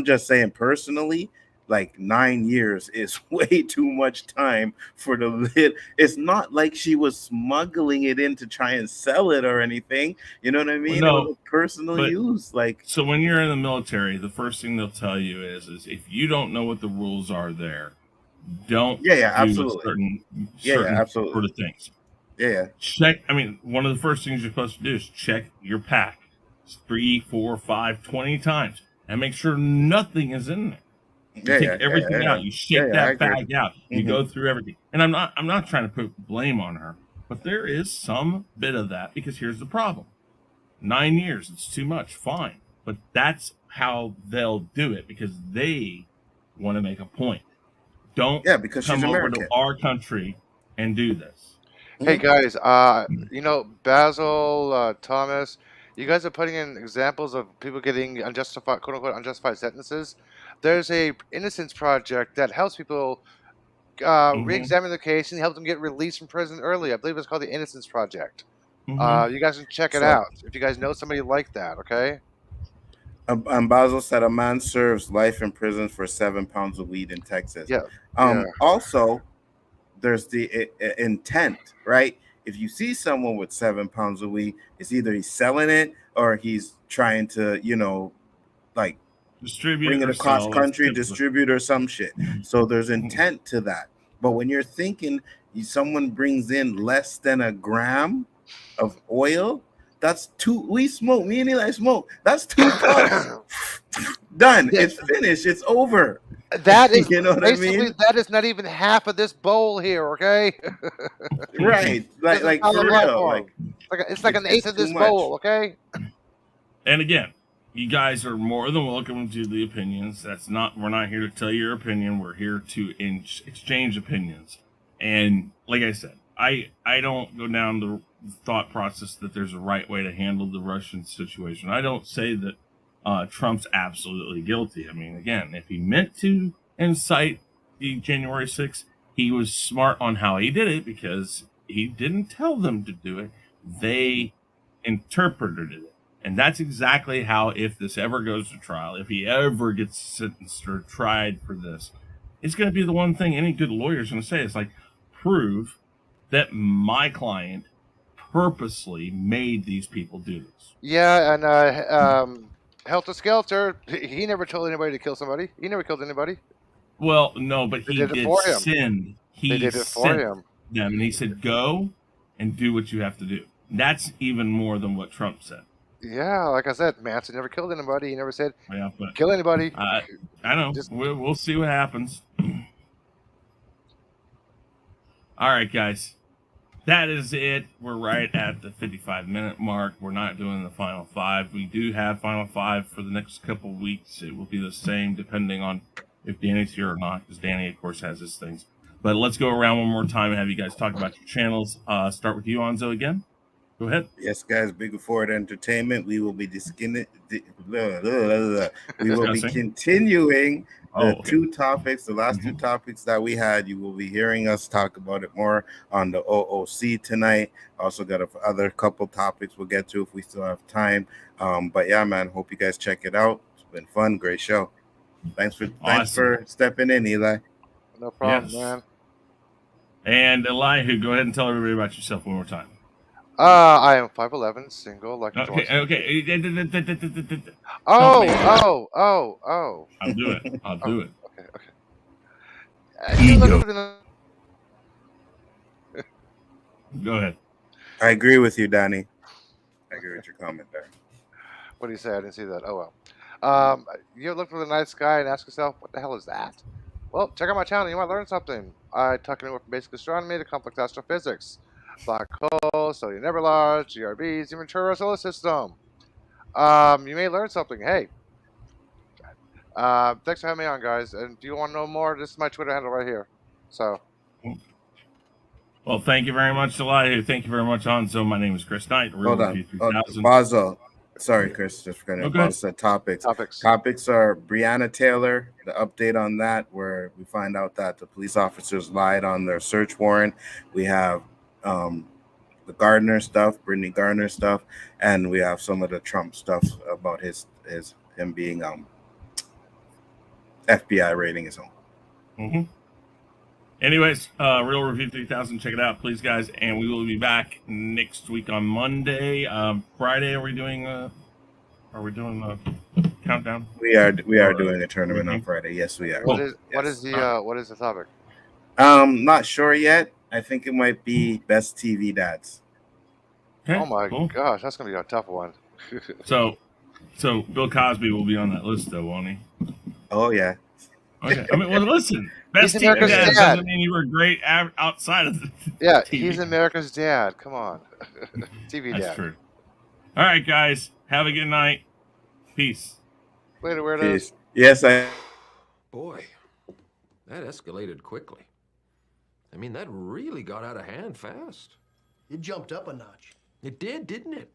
[SPEAKER 5] just saying personally, like 9 years is way too much time for the lid. It's not like she was smuggling it in to try and sell it or anything. You know what I mean?
[SPEAKER 1] Well, no,
[SPEAKER 5] it was a personal use. Like,
[SPEAKER 1] so when you're in the military, the first thing they'll tell you is if you don't know what the rules are there, don't do
[SPEAKER 5] absolutely.
[SPEAKER 1] certain
[SPEAKER 5] absolutely.
[SPEAKER 1] sort of things.
[SPEAKER 5] Check.
[SPEAKER 1] I mean, one of the first things you're supposed to do is check your pack 3, 4, 5, 20 times and make sure nothing is in there. You take everything out. You shake that bag out. You go through everything. And I'm not trying to put blame on her, but there is some bit of that, because here's the problem. 9 years, it's too much. Fine. But that's how they'll do it, because they want to make a point. Don't
[SPEAKER 5] because
[SPEAKER 1] come
[SPEAKER 5] she's
[SPEAKER 1] over
[SPEAKER 5] American.
[SPEAKER 1] to our country and do this.
[SPEAKER 4] Hey guys, Basil, Thomas, you guys are putting in examples of people getting unjustified, quote unquote, unjustified sentences. There's a Innocence Project that helps people re-examine the case and help them get released from prison early. I believe it's called the Innocence Project. You guys can check it out if you guys know somebody like that. Okay.
[SPEAKER 5] Basil said a man serves life in prison for 7 pounds of weed in Texas. Also, there's the intent, right? If you see someone with 7 pounds of weed, it's either he's selling it or he's trying to, like bring it across country, distribute or some shit. So there's intent to that. But when you're thinking someone brings in less than a gram of oil, that's we smoke. Me and Eli smoke. That's 2 puffs. Done. It's finished. It's over.
[SPEAKER 4] That is,
[SPEAKER 5] you know what I mean?
[SPEAKER 4] That is not even half of this bowl here, okay?
[SPEAKER 5] Right. Like for real.
[SPEAKER 4] It's like an eighth of this bowl, okay?
[SPEAKER 1] And again, you guys are more than welcome to the opinions. We're not here to tell your opinion. We're here to exchange opinions. And like I said, I don't go down the thought process that there's a right way to handle the Russian situation. I don't say that Trump's absolutely guilty. I mean, again, if he meant to incite the January 6th, he was smart on how he did it, because he didn't tell them to do it. They interpreted it. And that's exactly how, if this ever goes to trial, if he ever gets sentenced or tried for this, it's going to be the one thing any good lawyer is going to say. It's like, prove that my client purposely made these people do this.
[SPEAKER 4] Yeah, and Helter Skelter, he never told anybody to kill somebody. He never killed anybody.
[SPEAKER 1] Well, no, but he did send.
[SPEAKER 4] They did it for him.
[SPEAKER 1] Them, and he said, "Go and do what you have to do." That's even more than what Trump said.
[SPEAKER 4] Yeah, like I said, Manson never killed anybody. He never said kill anybody.
[SPEAKER 1] I know. We'll see what happens. All right, guys. That is it. We're right at the 55-minute mark. We're not doing the final 5. We do have final 5 for the next couple of weeks. It will be the same depending on if Danny's here or not, because Danny, of course, has his things. But let's go around one more time and have you guys talk about your channels. Start with you, Nzo, again. Go ahead.
[SPEAKER 5] Yes, guys. Biggaford Entertainment. We will be continuing the 2 topics, the last 2 topics that we had. You will be hearing us talk about it more on the OOC tonight. Also got other couple topics we'll get to if we still have time. But yeah, man, hope you guys check it out. It's been fun. Great show. Thanks for stepping in, Eli.
[SPEAKER 4] No problem, man.
[SPEAKER 1] And Elihu, go ahead and tell everybody about yourself one more time.
[SPEAKER 4] I am 5'11", single, like
[SPEAKER 1] okay.
[SPEAKER 4] Oh.
[SPEAKER 1] I'll do it.
[SPEAKER 4] Okay.
[SPEAKER 1] Go ahead.
[SPEAKER 5] I agree with you, Danny. I agree with your comment there.
[SPEAKER 4] What do you say? I didn't see that. Oh, well. You ever look for the night sky and ask yourself, what the hell is that? Well, check out my channel. You might learn something. I talk anywhere from basic astronomy to complex astrophysics. black holes, cellular nebulas, GRBs, the Ventura solar system. You may learn something. Hey, thanks for having me on, guys. And if you want to know more, this is my Twitter handle right here. So,
[SPEAKER 1] Well, thank you very much, Elihu. Thank you very much, Nzo. My name is Chris Knight, Real
[SPEAKER 5] Hold on.
[SPEAKER 1] Review 3000.
[SPEAKER 5] Basil. Sorry, Chris, just forgetting
[SPEAKER 1] Okay.
[SPEAKER 5] about the topics. Topics are Breonna Taylor, the update on that, where we find out that the police officers lied on their search warrant. We have the Gardner stuff, Brittany Gardner stuff, and we have some of the Trump stuff about him being FBI raiding his home.
[SPEAKER 1] Mm-hmm. Anyways, Real Review 3000, check it out, please, guys. And we will be back next week on Monday. Friday, are we doing a countdown?
[SPEAKER 5] We are doing a tournament on Friday. Yes, we are.
[SPEAKER 4] What is the topic?
[SPEAKER 5] Not sure yet. I think it might be best TV dads.
[SPEAKER 1] Okay,
[SPEAKER 4] oh my gosh, that's gonna be a tough one.
[SPEAKER 1] So Bill Cosby will be on that list, though, won't he?
[SPEAKER 5] Oh yeah.
[SPEAKER 1] Okay. I mean, well, listen. Best
[SPEAKER 4] He's
[SPEAKER 1] TV
[SPEAKER 4] America's
[SPEAKER 1] dad
[SPEAKER 4] dad.
[SPEAKER 1] doesn't mean you were great outside of the
[SPEAKER 4] Yeah,
[SPEAKER 1] TV.
[SPEAKER 4] he's America's dad. Come on, TV
[SPEAKER 1] That's
[SPEAKER 4] dad.
[SPEAKER 1] true. All right, guys. Have a good night. Peace.
[SPEAKER 4] Later, weirdos.
[SPEAKER 5] Yes,
[SPEAKER 6] Boy, that escalated quickly. I mean, that really got out of hand fast.
[SPEAKER 7] It jumped up a notch.
[SPEAKER 6] It did, didn't it?